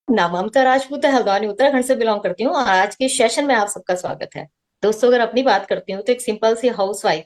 नाम ममता राजपूत है, हल्द्वानी उत्तराखंड से बिलोंग करती हूँ और आज के सेशन में आप सबका स्वागत है। दोस्तों, अगर अपनी बात करती हूँ तो एक सिंपल सी हाउस वाइफ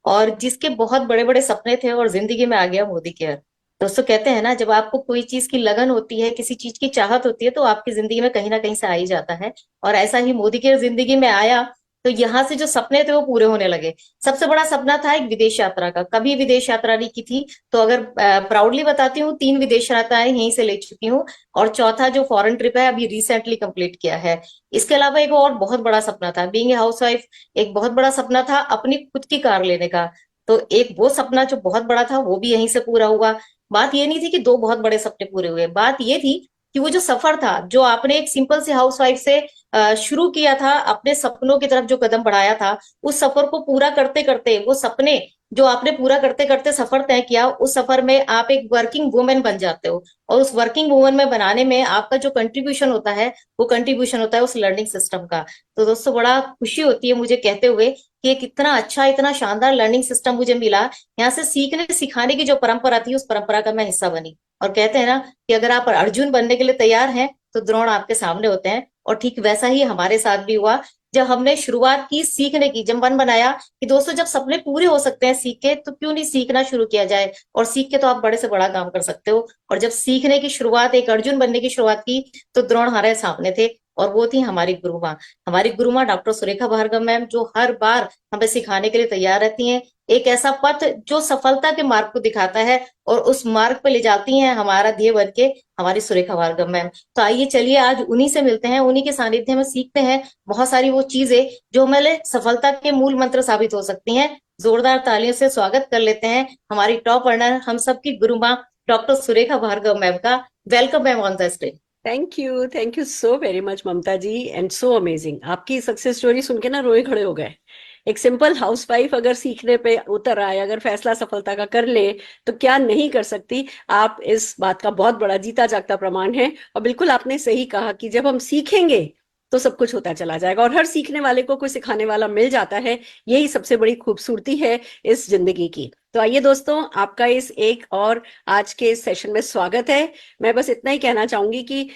और जिसके बहुत बड़े बड़े सपने थे और जिंदगी में आ गया मोदी केयर। दोस्तों, कहते हैं ना, जब आपको कोई चीज की लगन होती है, किसी चीज की चाहत होती है, तो आपकी जिंदगी में कहीं ना कहीं से आ ही जाता है। और ऐसा ही मोदी केयर जिंदगी में आया तो यहाँ से जो सपने थे वो पूरे होने लगे। सबसे बड़ा सपना था एक विदेश यात्रा का। कभी विदेश यात्रा नहीं की थी, तो अगर प्राउडली बताती हूँ, 3 विदेश यात्राएं यहीं से ले चुकी हूँ। और चौथा जो फॉरेन ट्रिप है अभी रिसेंटली कंप्लीट किया है। इसके अलावा एक और बहुत बड़ा सपना था बीइंग ए हाउस वाइफ। एक बहुत बड़ा सपना था अपनी खुद की कार लेने का। तो एक वो सपना जो बहुत बड़ा था वो भी यहीं से पूरा हुआ। बात ये नहीं थी कि दो बहुत बड़े सपने पूरे हुए, बात ये थी कि वो जो सफर था, जो आपने एक सिंपल सी हाउस वाइफ से शुरू किया था, अपने सपनों की तरफ जो कदम बढ़ाया था, उस सफर को पूरा करते करते वो सपने जो आपने पूरा करते करते सफर तय किया, उस सफर में आप एक वर्किंग वुमेन बन जाते हो। और उस वर्किंग वुमन में बनाने में आपका जो कंट्रीब्यूशन होता है, वो कंट्रीब्यूशन होता है उस लर्निंग सिस्टम का। तो दोस्तों, बड़ा खुशी होती है मुझे कहते हुए कि एक इतना अच्छा, इतना शानदार लर्निंग सिस्टम मुझे मिला। यहाँ से सीखने सिखाने की जो परंपरा थी, उस परंपरा का मैं हिस्सा बनी। और कहते हैं ना कि अगर आप अर्जुन बनने के लिए तैयार हैं तो द्रोण आपके सामने होते हैं। और ठीक वैसा ही हमारे साथ भी हुआ। जब हमने शुरुआत की सीखने की, जब मन बनाया कि दोस्तों, जब सपने पूरे हो सकते हैं सीख के, तो क्यों नहीं सीखना शुरू किया जाए। और सीख के तो आप बड़े से बड़ा काम कर सकते हो। और जब सीखने की शुरुआत, एक अर्जुन बनने की शुरुआत की, तो द्रोण हमारे सामने थे। और वो थी हमारी गुरु माँ। हमारी गुरु माँ डॉक्टर सुरेखा भार्गव मैम, जो हर बार हमें सिखाने के लिए तैयार रहती हैं। एक ऐसा पथ जो सफलता के मार्ग को दिखाता है और उस मार्ग पे ले जाती हैं हमारा ध्येय बन के, हमारी सुरेखा भार्गव मैम। तो आइए चलिए आज उन्हीं से मिलते हैं, उन्हीं के सानिध्य में सीखते हैं बहुत सारी वो चीजें जो हमारे सफलता के मूल मंत्र साबित हो सकती हैं। जोरदार तालियों से स्वागत कर लेते हैं हमारी टॉप अर्नर, हम सबकी गुरु माँ, डॉक्टर सुरेखा भार्गव मैम का। Welcome ma'am on the stage. Thank you so very much Mamta ji and so amazing. आपकी सक्सेस स्टोरी सुन के ना रोए खड़े हो गए। एक सिंपल हाउसवाइफ अगर सीखने पे उतर आए, अगर फैसला सफलता का कर ले, तो क्या नहीं कर सकती। आप इस बात का बहुत बड़ा जीता जागता प्रमाण है। और बिल्कुल आपने सही कहा कि जब हम सीखेंगे तो सब कुछ होता चला जाएगा, और हर सीखने वाले को कोई सिखाने वाला मिल जाता है। यही सबसे बड़ी खूबसूरती है इस जिंदगी की। तो आइए दोस्तों, आपका इस एक और आज के इस सेशन में स्वागत है। मैं बस इतना ही कहना चाहूंगी कि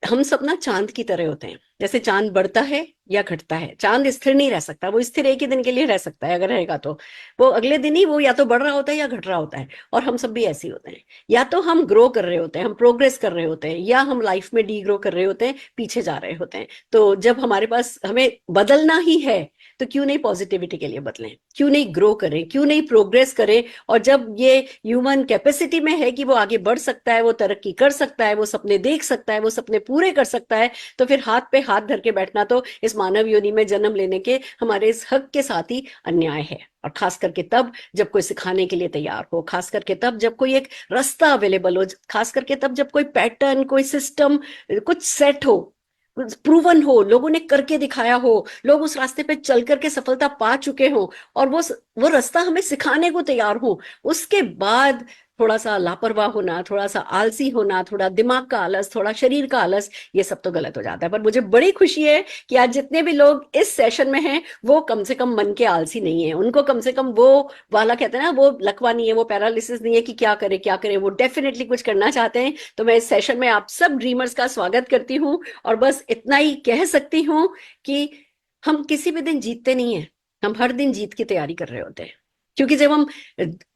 हम सब ना चांद की तरह होते हैं। जैसे चांद बढ़ता है या घटता है, चांद स्थिर नहीं रह सकता। वो स्थिर एक ही दिन के लिए रह सकता है, अगर रहेगा तो वो अगले दिन ही वो या तो बढ़ रहा होता है या घट रहा होता है। और हम सब भी ऐसे ही होते हैं। या तो हम ग्रो कर रहे होते हैं, हम प्रोग्रेस कर रहे होते हैं, या हम लाइफ में डी ग्रो कर रहे होते हैं, पीछे जा रहे होते हैं। तो जब हमारे पास हमें बदलना ही है, तो क्यों नहीं पॉजिटिविटी के लिए बदलें, क्यों नहीं ग्रो करें, क्यों नहीं प्रोग्रेस करें। और जब ये ह्यूमन कैपेसिटी में है कि वो आगे बढ़ सकता है, वो तरक्की कर सकता है, वो सपने देख सकता है, वो सपने पूरे कर सकता है, तो फिर हाथ पे हाथ धर के बैठना तो इस मानव योनि में जन्म लेने के हमारे इस हक के साथ ही अन्याय है। और खास करके तब जब कोई सिखाने के लिए तैयार हो, खास करके तब जब कोई एक रास्ता अवेलेबल हो, खास करके तब जब कोई पैटर्न, कोई सिस्टम कुछ सेट हो, प्रूवन हो, लोगों ने करके दिखाया हो, लोग उस रास्ते पे चल करके सफलता पा चुके हो, और वो रास्ता हमें सिखाने को तैयार हो। उसके बाद थोड़ा सा लापरवाह होना, थोड़ा सा आलसी होना, थोड़ा दिमाग का आलस, थोड़ा शरीर का आलस, ये सब तो गलत हो जाता है। पर मुझे बड़ी खुशी है कि आज जितने भी लोग इस सेशन में हैं, वो कम से कम मन के आलसी नहीं है। उनको कम से कम वो वाला कहते हैं ना, वो लकवा नहीं है, वो पैरालिसिस नहीं है कि क्या करे क्या करे। वो डेफिनेटली कुछ करना चाहते हैं। तो मैं इस सेशन में आप सब ड्रीमर्स का स्वागत करती हूँ। और बस इतना ही कह सकती हूँ कि हम किसी भी दिन जीतते नहीं हैं, हम हर दिन जीत की तैयारी कर रहे होते हैं। क्योंकि जब हम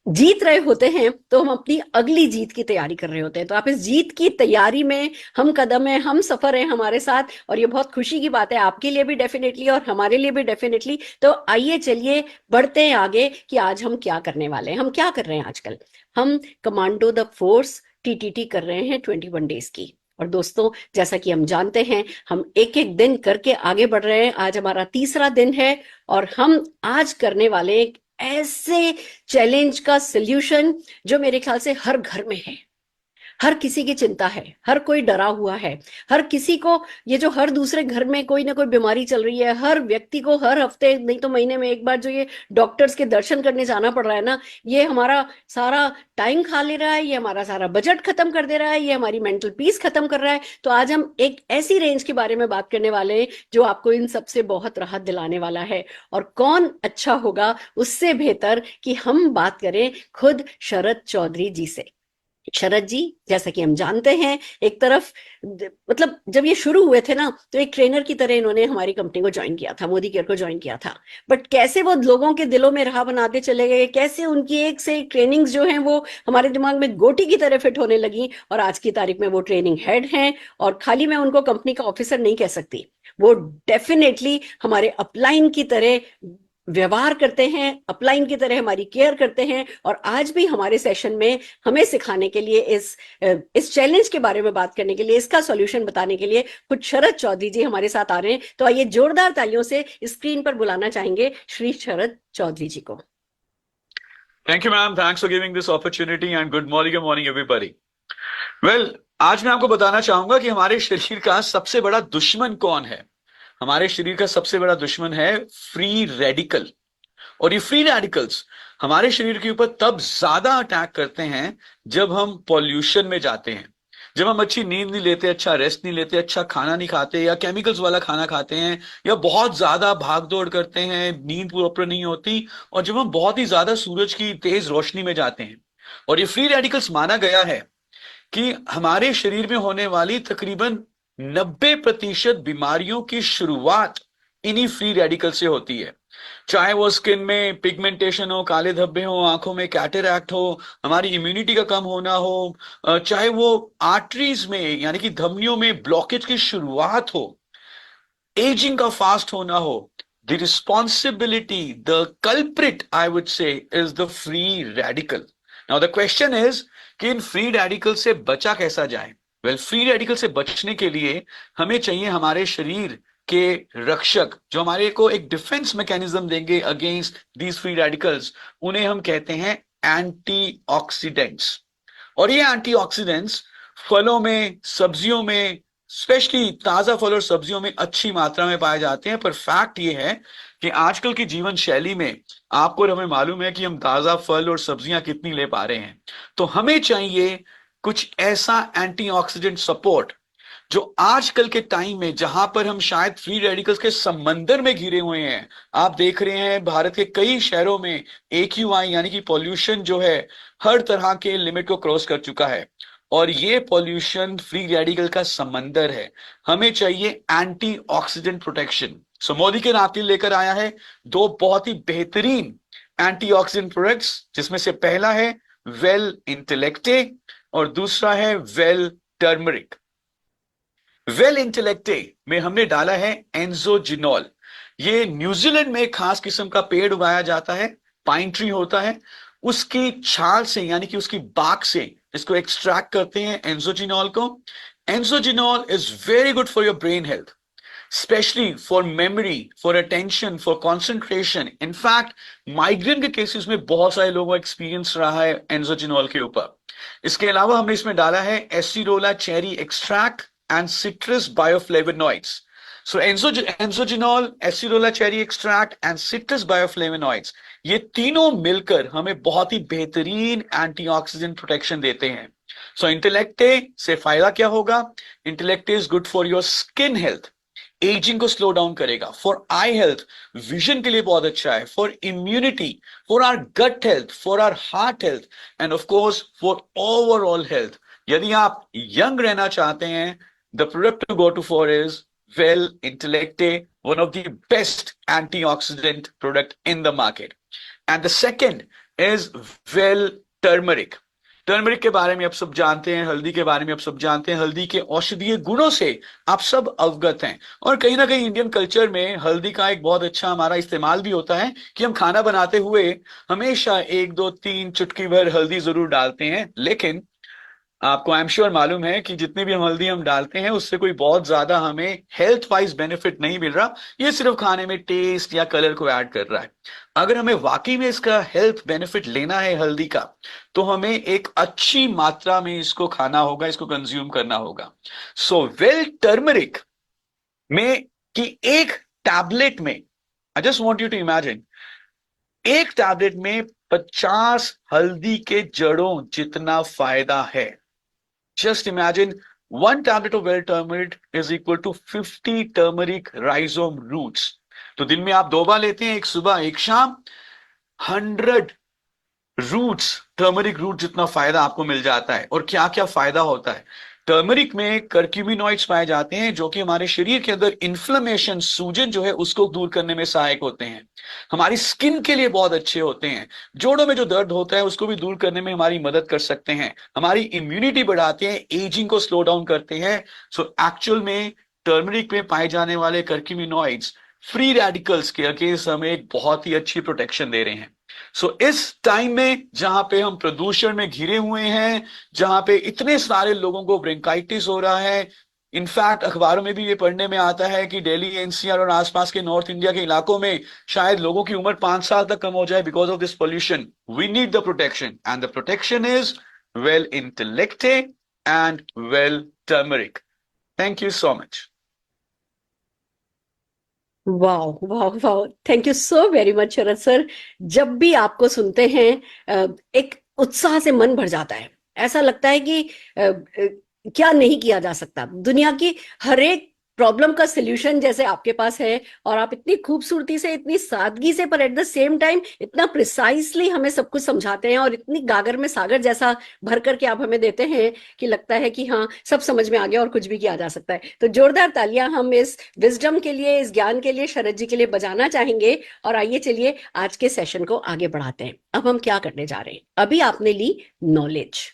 जीत रहे होते हैं तो हम अपनी अगली जीत की तैयारी कर रहे होते हैं। तो आप इस जीत की तैयारी में हम कदम है, हम सफर है हमारे साथ, और ये बहुत खुशी की बात है आपके लिए भी डेफिनेटली, और हमारे लिए भी डेफिनेटली। तो आइए चलिए बढ़ते हैं आगे कि आज हम क्या करने वाले हैं। हम क्या कर रहे हैं आजकल? हम कमांडो द फोर्स टीटीटी कर रहे हैं 21 डेज की। और दोस्तों, जैसा कि हम जानते हैं, हम एक एक दिन करके आगे बढ़ रहे हैं। आज हमारा तीसरा दिन है, और हम आज करने वाले एक ऐसे चैलेंज का सल्यूशन जो मेरे ख्याल से हर घर में है। हर किसी की चिंता है, हर कोई डरा हुआ है, हर किसी को ये जो हर दूसरे घर में कोई ना कोई बीमारी चल रही है, हर व्यक्ति को हर हफ्ते नहीं तो महीने में एक बार जो ये डॉक्टर्स के दर्शन करने जाना पड़ रहा है ना, ये हमारा सारा टाइम खा ले रहा है, ये हमारा सारा बजट खत्म कर दे रहा है, ये हमारी मेंटल पीस खत्म कर रहा है। तो आज हम एक ऐसी रेंज के बारे में बात करने वाले हैं जो आपको इन सबसे बहुत राहत दिलाने वाला है। और कौन अच्छा होगा उससे बेहतर कि हम बात करें खुद शरद चौधरी जी से। शरद जी, जैसा कि हम जानते हैं, एक तरफ मतलब जब ये शुरू हुए थे ना, तो एक ट्रेनर की तरह इन्होंने हमारी कंपनी को ज्वाइन किया था, मोदी केयर को ज्वाइन किया था। बट कैसे वो लोगों के दिलों में राह बनाते चले गए, कैसे उनकी एक से एक ट्रेनिंग्स जो हैं वो हमारे दिमाग में गोटी की तरह फिट होने लगी, और आज की तारीख में वो ट्रेनिंग हेड हैं। और खाली मैं उनको कंपनी का ऑफिसर नहीं कह सकती, वो डेफिनेटली हमारे अपलाइन की तरह व्यवहार करते हैं, अपलाइन की तरह हमारी केयर करते हैं। और आज भी हमारे सेशन में हमें सिखाने के लिए, इस चैलेंज के बारे में बात करने के लिए, इसका सॉल्यूशन बताने के लिए खुद शरद चौधरी जी हमारे साथ आ रहे हैं। तो आइए जोरदार तालियों से स्क्रीन पर बुलाना चाहेंगे श्री शरद चौधरी जी को। Thank you ma'am, thanks for giving this opportunity and good morning everybody. Well, आज मैं आपको बताना चाहूंगा कि हमारे शरीर का सबसे बड़ा दुश्मन कौन है। हमारे शरीर का सबसे बड़ा दुश्मन है फ्री रेडिकल। और ये फ्री रेडिकल्स हमारे शरीर के ऊपर तब ज्यादा अटैक करते हैं जब हम पॉल्यूशन में जाते हैं, जब हम अच्छी नींद नहीं लेते, अच्छा रेस्ट नहीं लेते, अच्छा खाना नहीं खाते या केमिकल्स वाला खाना खाते हैं, या बहुत ज्यादा भाग दौड़ करते हैं, नींद प्रॉपर नहीं होती, और जब हम बहुत ही ज्यादा सूरज की तेज रोशनी में जाते हैं। और ये फ्री रेडिकल्स माना गया है कि हमारे शरीर में होने वाली तकरीबन 90% बीमारियों की शुरुआत इन्हीं फ्री रेडिकल से होती है। चाहे वो स्किन में पिगमेंटेशन हो, काले धब्बे हो, आंखों में कैटरैक्ट हो, हमारी इम्यूनिटी का कम होना हो, चाहे वो आर्टरीज में यानी कि धमनियों में ब्लॉकेज की शुरुआत हो, एजिंग का फास्ट होना हो, the responsibility, the culprit I would say is the free radical. Now the question is कि इन फ्री रेडिकल से बचा कैसा जाए। वेल, फ्री रेडिकल से बचने के लिए हमें चाहिए हमारे शरीर के रक्षक, जो हमारे को एक डिफेंस मैकेनिज्म देंगे अगेंस्ट दीज फ्री रेडिकल्स। उन्हें हम कहते हैं एंटीऑक्सीडेंट्स। और ये एंटीऑक्सीडेंट्स फलों में, सब्जियों में, स्पेशली ताजा फल और सब्जियों में अच्छी मात्रा में पाए जाते हैं। पर फैक्ट ये है कि आजकल की जीवन शैली में आपको और हमें मालूम है कि हम ताजा फल और सब्जियां कितनी ले पा रहे हैं। तो हमें चाहिए कुछ ऐसा एंटीऑक्सीडेंट सपोर्ट जो आजकल के टाइम में, जहां पर हम शायद फ्री रेडिकल्स के समंदर में घिरे हुए हैं। आप देख रहे हैं भारत के कई शहरों में AQI यानी कि पॉल्यूशन जो है हर तरह के लिमिट को क्रॉस कर चुका है, और ये पॉल्यूशन फ्री रेडिकल का समंदर है। हमें चाहिए एंटी ऑक्सीडेंट प्रोटेक्शन। सो मोदी के नाते लेकर आया है दो बहुत ही बेहतरीन एंटीऑक्सीडेंट प्रोडक्ट्स, जिसमें से पहला है वेल इंटेलेक्टे और दूसरा है वेल टर्मरिक। वेल इंटेलेक्टे में हमने डाला है एंजोजिनॉल। ये न्यूजीलैंड में एक खास किस्म का पेड़ उगाया जाता है, पाइन ट्री होता है, उसकी छाल से यानी कि उसकी बाक से इसको एक्सट्रैक्ट करते हैं एंजोजिनॉल को। Enzogenol is very good for your brain health, specially for memory, for attention, for concentration. In fact migraine के केसेस में बहुत सारे लोगों का एक्सपीरियंस रहा है एंजोजिनॉल के ऊपर। इसके अलावा हमने इसमें डाला है acerola cherry extract and citrus bioflavonoids. So Enzogenol, acerola cherry extract and citrus bioflavonoids, ये तीनों मिलकर हमें बहुत ही बेहतरीन एंटीऑक्सीडेंट प्रोटेक्शन देते हैं। सो इंटेलेक्टे से फायदा क्या होगा? Intellecte is good for your skin health, aging को स्लो डाउन करेगा। फॉर आई हेल्थ, विजन के लिए बहुत अच्छा है। For immunity, for our gut health, for our heart health, and of course for overall health. यदि आप यंग रहना चाहते हैं, the product to go to for is well Intellecte, one of the best antioxidant product in the market. And the second is well turmeric. Turmeric के बारे में आप सब जानते हैं, हल्दी के बारे में आप सब जानते हैं, हल्दी के औषधीय गुणों से आप सब अवगत हैं। और कहीं ना कहीं इंडियन कल्चर में हल्दी का एक बहुत अच्छा हमारा इस्तेमाल भी होता है कि हम खाना बनाते हुए हमेशा 1 2 3 चुटकी भर हल्दी जरूर डालते हैं। लेकिन आपको आई एम श्योर मालूम है कि जितनी भी हम हल्दी हम डालते हैं उससे कोई बहुत ज्यादा हमें हेल्थ वाइज बेनिफिट नहीं मिल रहा, ये सिर्फ खाने में टेस्ट या कलर को ऐड कर रहा है। अगर हमें वाकई में इसका हेल्थ बेनिफिट लेना है हल्दी का, तो हमें एक अच्छी मात्रा में इसको खाना होगा, इसको कंज्यूम करना होगा। सो वेल टर्मरिक में कि एक टैबलेट में, I just want you to imagine, एक टैबलेट में 50 हल्दी के जड़ों जितना फायदा है। Just imagine 1 tablet of well turmeric is equal to 50 turmeric rhizome roots. तो दिन में आप 2 बार लेते हैं, एक सुबह एक शाम, 100 रूट्स, टर्मरिक रूट जितना फायदा आपको मिल जाता है। और क्या क्या फायदा होता है? टर्मरिक में कर्क्यूमिनॉइड्स पाए जाते हैं जो कि हमारे शरीर के अंदर इन्फ्लेमेशन, सूजन जो है उसको दूर करने में सहायक होते हैं। हमारी स्किन के लिए बहुत अच्छे होते हैं। जोड़ों में जो दर्द होता है उसको भी दूर करने में हमारी मदद कर सकते हैं। हमारी इम्यूनिटी बढ़ाते हैं, एजिंग को स्लो डाउन करते हैं। सो एक्चुअल में टर्मरिक में पाए जाने वाले कर्क्यूमिनॉइड्स फ्री रेडिकल्स के अगेंस्ट हमें एक बहुत ही अच्छी प्रोटेक्शन दे रहे हैं। सो इस टाइम में जहां पे हम प्रदूषण में घिरे हुए हैं, जहां पे इतने सारे लोगों को ब्रोंकाइटिस हो रहा है, इनफैक्ट अखबारों में भी ये पढ़ने में आता है कि दिल्ली एनसीआर और आसपास के नॉर्थ इंडिया के इलाकों में शायद लोगों की उम्र 5 साल तक कम हो जाए because of this pollution. We need the protection and the protection is well Intellecte and well turmeric. Thank you so much. वाह वाह वाह, thank you so very much Sharad sir. जब भी आपको सुनते हैं एक उत्साह से मन भर जाता है। ऐसा लगता है कि क्या नहीं किया जा सकता। दुनिया की हर एक प्रॉब्लम का सलूशन जैसे आपके पास है, और आप इतनी खूबसूरती से, इतनी सादगी से, पर एट द सेम टाइम इतना प्रिसाइसली हमें सब कुछ समझाते हैं, और इतनी गागर में सागर जैसा भर करके आप हमें देते हैं कि लगता है कि हाँ, सब समझ में आ गया और कुछ भी किया जा सकता है। तो जोरदार तालियां हम इस विजडम के लिए, इस ज्ञान के लिए, शरद जी के लिए बजाना चाहेंगे। और आइए चलिए आज के सेशन को आगे बढ़ाते हैं। अब हम क्या करने जा रहे हैं? अभी आपने ली नॉलेज,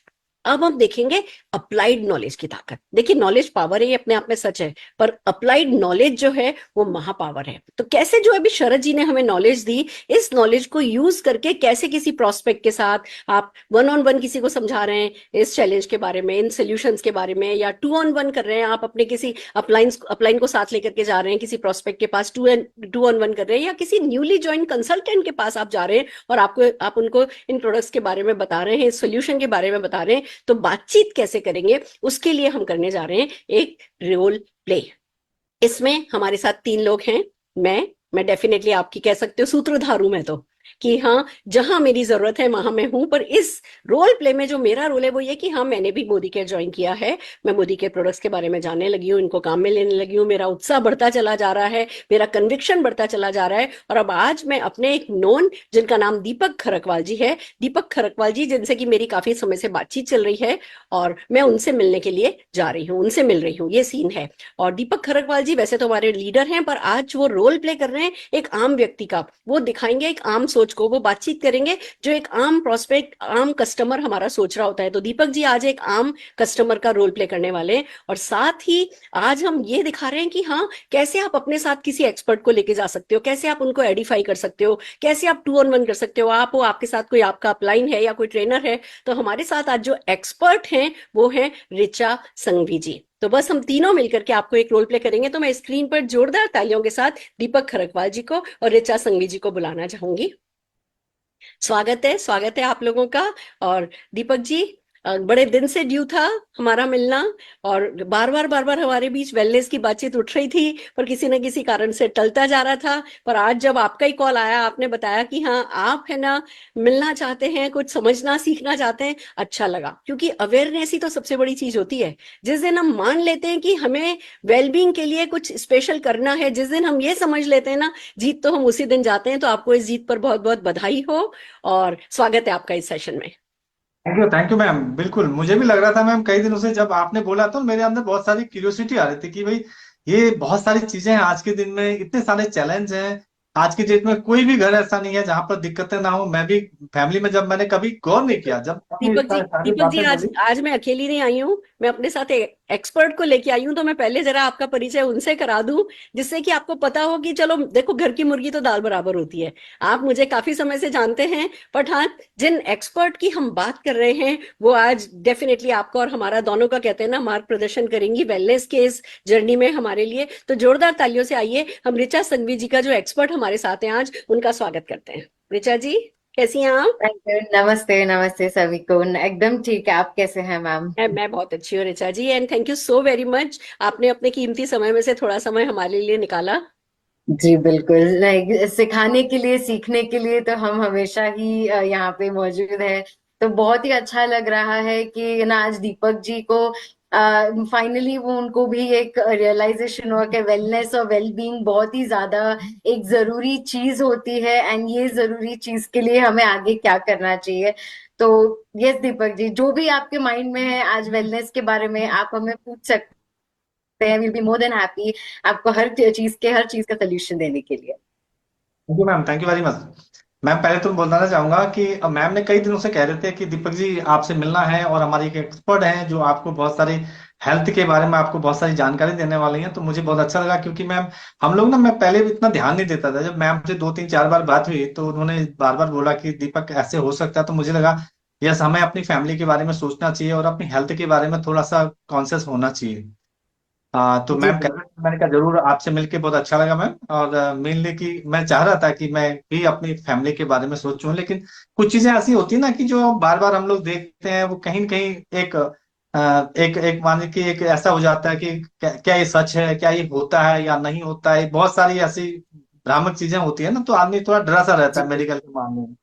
अब हम देखेंगे अप्लाइड नॉलेज की ताकत। देखिए, नॉलेज पावर है, ये अपने आप में सच है, पर अप्लाइड नॉलेज जो है वो महापावर है। तो कैसे, जो अभी शरद जी ने हमें नॉलेज दी, इस नॉलेज को यूज करके कैसे किसी प्रोस्पेक्ट के साथ आप 1-on-1 किसी को समझा रहे हैं इस चैलेंज के बारे में, इन सोल्यूशंस के बारे में, या 2-on-1 कर रहे हैं, आप अपने किसी अपलाइन को साथ लेकर के जा रहे हैं किसी प्रोस्पेक्ट के पास, 2-on-1 कर रहे हैं, या किसी न्यूली ज्वाइन कंसल्टेंट के पास आप जा रहे हैं और आप उनको इन प्रोडक्ट्स के बारे में बता रहे हैं, इस सोल्यूशन के बारे में बता रहे हैं, तो बातचीत कैसे करेंगे उसके लिए हम करने जा रहे हैं एक रोल प्ले। इसमें हमारे साथ 3 लोग हैं। मैं डेफिनेटली आपकी कह सकते हो सूत्रधार हूं मैं, तो कि हाँ, जहां मेरी जरूरत है वहां मैं हूं। पर इस रोल प्ले में जो मेरा रोल है वो ये कि हाँ, मैंने भी मोदी केयर ज्वाइन किया है, मैं मोदी केयर प्रोडक्ट्स के बारे में जानने लगी हूँ, इनको काम में लेने लगी हूँ, मेरा उत्साह बढ़ता चला जा रहा है, मेरा कन्विक्शन बढ़ता चला जा रहा है। और अब आज मैं अपने एक नोन, जिनका नाम दीपक खरकवाल जी है, दीपक खरकवाल जी जिनसे कि मेरी काफी समय से बातचीत चल रही है, और मैं उनसे मिलने के लिए जा रही हूँ, उनसे मिल रही हूँ, ये सीन है। और दीपक खरकवाल जी वैसे तो हमारे लीडर हैं, पर आज वो रोल प्ले कर रहे हैं एक आम व्यक्ति का। वो दिखाएंगे एक आम सोच को, वो बातचीत करेंगे जो एक आम प्रोस्पेक्ट, आम कस्टमर हमारा सोच रहा होता है। तो दीपक जी आज एक आम कस्टमर का रोल प्ले करने वाले हैं, और साथ ही आज हम ये दिखा रहे हैं कि हाँ, कैसे आप अपने साथ किसी एक्सपर्ट को लेके जा सकते हो, कैसे आप उनको एडिफाई कर सकते हो, कैसे आप 2-on-1 कर सकते हो। आप हो, आपके साथ कोई आपका अपलाइन है या कोई ट्रेनर है। तो हमारे साथ आज जो एक्सपर्ट हैं वो है ऋचा संघवी जी। तो बस हम तीनों मिलकर के आपको एक रोल प्ले करेंगे। तो मैं स्क्रीन पर जोरदार तालियों के साथ दीपक खरकवाल जी को और ऋचा संघवी जी को बुलाना चाहूंगी। स्वागत है आप लोगों का। और दीपक जी, बड़े दिन से ड्यू था हमारा मिलना, और बार बार हमारे बीच वेलनेस की बातचीत उठ रही थी, पर किसी न किसी कारण से टलता जा रहा था। पर आज जब आपका ही कॉल आया, आपने बताया कि हाँ, आप है ना मिलना चाहते हैं, कुछ समझना सीखना चाहते हैं, अच्छा लगा। क्योंकि अवेयरनेस ही तो सबसे बड़ी चीज होती है। जिस दिन हम मान लेते हैं कि हमें वेलबींग के लिए कुछ स्पेशल करना है, जिस दिन हम ये समझ लेते हैं ना, जीत तो हम उसी दिन जाते हैं। तो आपको इस जीत पर बहुत बहुत बधाई हो, और स्वागत है आपका इस सेशन में। Thank you ma'am. बिल्कुल, मुझे भी लग रहा था मैम कई दिनों से, जब आपने बोला तो मेरे अंदर बहुत सारी क्यूरियोसिटी आ रही थी कि भाई, ये बहुत सारी चीजें हैं आज के दिन में, इतने सारे चैलेंज हैं। आज के डेट में कोई भी घर ऐसा नहीं है जहां पर दिक्कतें ना हो। मैं भी फैमिली में, जब मैंने कभी गौर नहीं किया, जब आपने सारी दीपक जी, बातें आज बोली। आज मैं अकेली नहीं आई हूँ, मैं अपने साथ एक एक्सपर्ट को लेके आई हूँ। तो मैं पहले जरा आपका परिचय उनसे करा दूं, जिससे कि आपको पता हो कि चलो देखो, घर की मुर्गी तो दाल बराबर होती है। आप मुझे काफी समय से जानते हैं, बट हाँ, जिन एक्सपर्ट की हम बात कर रहे हैं वो आज डेफिनेटली आपका और हमारा दोनों का, कहते हैं ना, मार्ग प्रदर्शन करेंगी वेलनेस के इस जर्नी में हमारे लिए। तो जोरदार तालियों से आइए हम ऋचा संघवी जी का, जो एक्सपर्ट हमारे साथ हैं आज, उनका स्वागत करते हैं। ऋचा जी, कैसी हैं आप? नमस्ते नमस्ते सभी को। एकदम ठीक है, आप कैसे हैं मैम? मैं बहुत अच्छी हूँ Richa ji, and thank you so very much, आपने अपने कीमती समय में से थोड़ा समय हमारे लिए निकाला। जी बिल्कुल, नहीं, सिखाने के लिए, सीखने के लिए तो हम हमेशा ही यहाँ पे मौजूद है। तो बहुत ही अच्छा लग रहा है कि ना आज दीपक जी को फाइनली वो उनको भी एक रियलाइजेशन हुआ कि वेलनेस और वेल बीइंग बहुत ही ज्यादा एक जरूरी चीज होती है, एंड ये जरूरी चीज के लिए हमें आगे क्या करना चाहिए। तो यस दीपक जी, जो भी आपके माइंड में है आज वेलनेस के बारे में आप हमें पूछ सकते हैं, will be more than happy आपको हर चीज का सोल्यूशन देने के लिए। Thank you ma'am, thank you very much. Ma'am पहले तो बताना चाहूंगा कि मैम ने कई दिनों से कह रहे थे कि दीपक जी आपसे मिलना है, और हमारी एक एक्सपर्ट हैं जो आपको बहुत सारी हेल्थ के बारे में आपको बहुत सारी जानकारी देने वाली हैं। तो मुझे बहुत अच्छा लगा, क्योंकि मैम हम लोग ना, मैं पहले भी इतना ध्यान नहीं देता था। जब मैम से 2 3 4 बार बात हुई तो उन्होंने बार बार बोला कि दीपक ऐसे हो सकता है, तो मुझे लगा यस, हमें अपनी फैमिली के बारे में सोचना चाहिए और अपनी हेल्थ के बारे में थोड़ा सा कॉन्शियस होना चाहिए। तो जी मैम कह बिल्कुल। रहे थे, मैंने कहा जरूर आपसे मिलके बहुत अच्छा लगा मैम। और मेनली कि मैं चाह रहा था कि मैं भी अपनी फैमिली के बारे में सोचूं, लेकिन कुछ चीजें ऐसी होती है ना कि जो बार बार हम लोग देखते हैं, वो कहीं न कहीं एक एक एक माने कि एक ऐसा हो जाता है कि क्या ये सच है, क्या ये होता है या नहीं होता है। बहुत सारी ऐसी भ्रामक चीजें होती है ना, तो आदमी थोड़ा डरा सा रहता है जी मेडिकल के मामले में।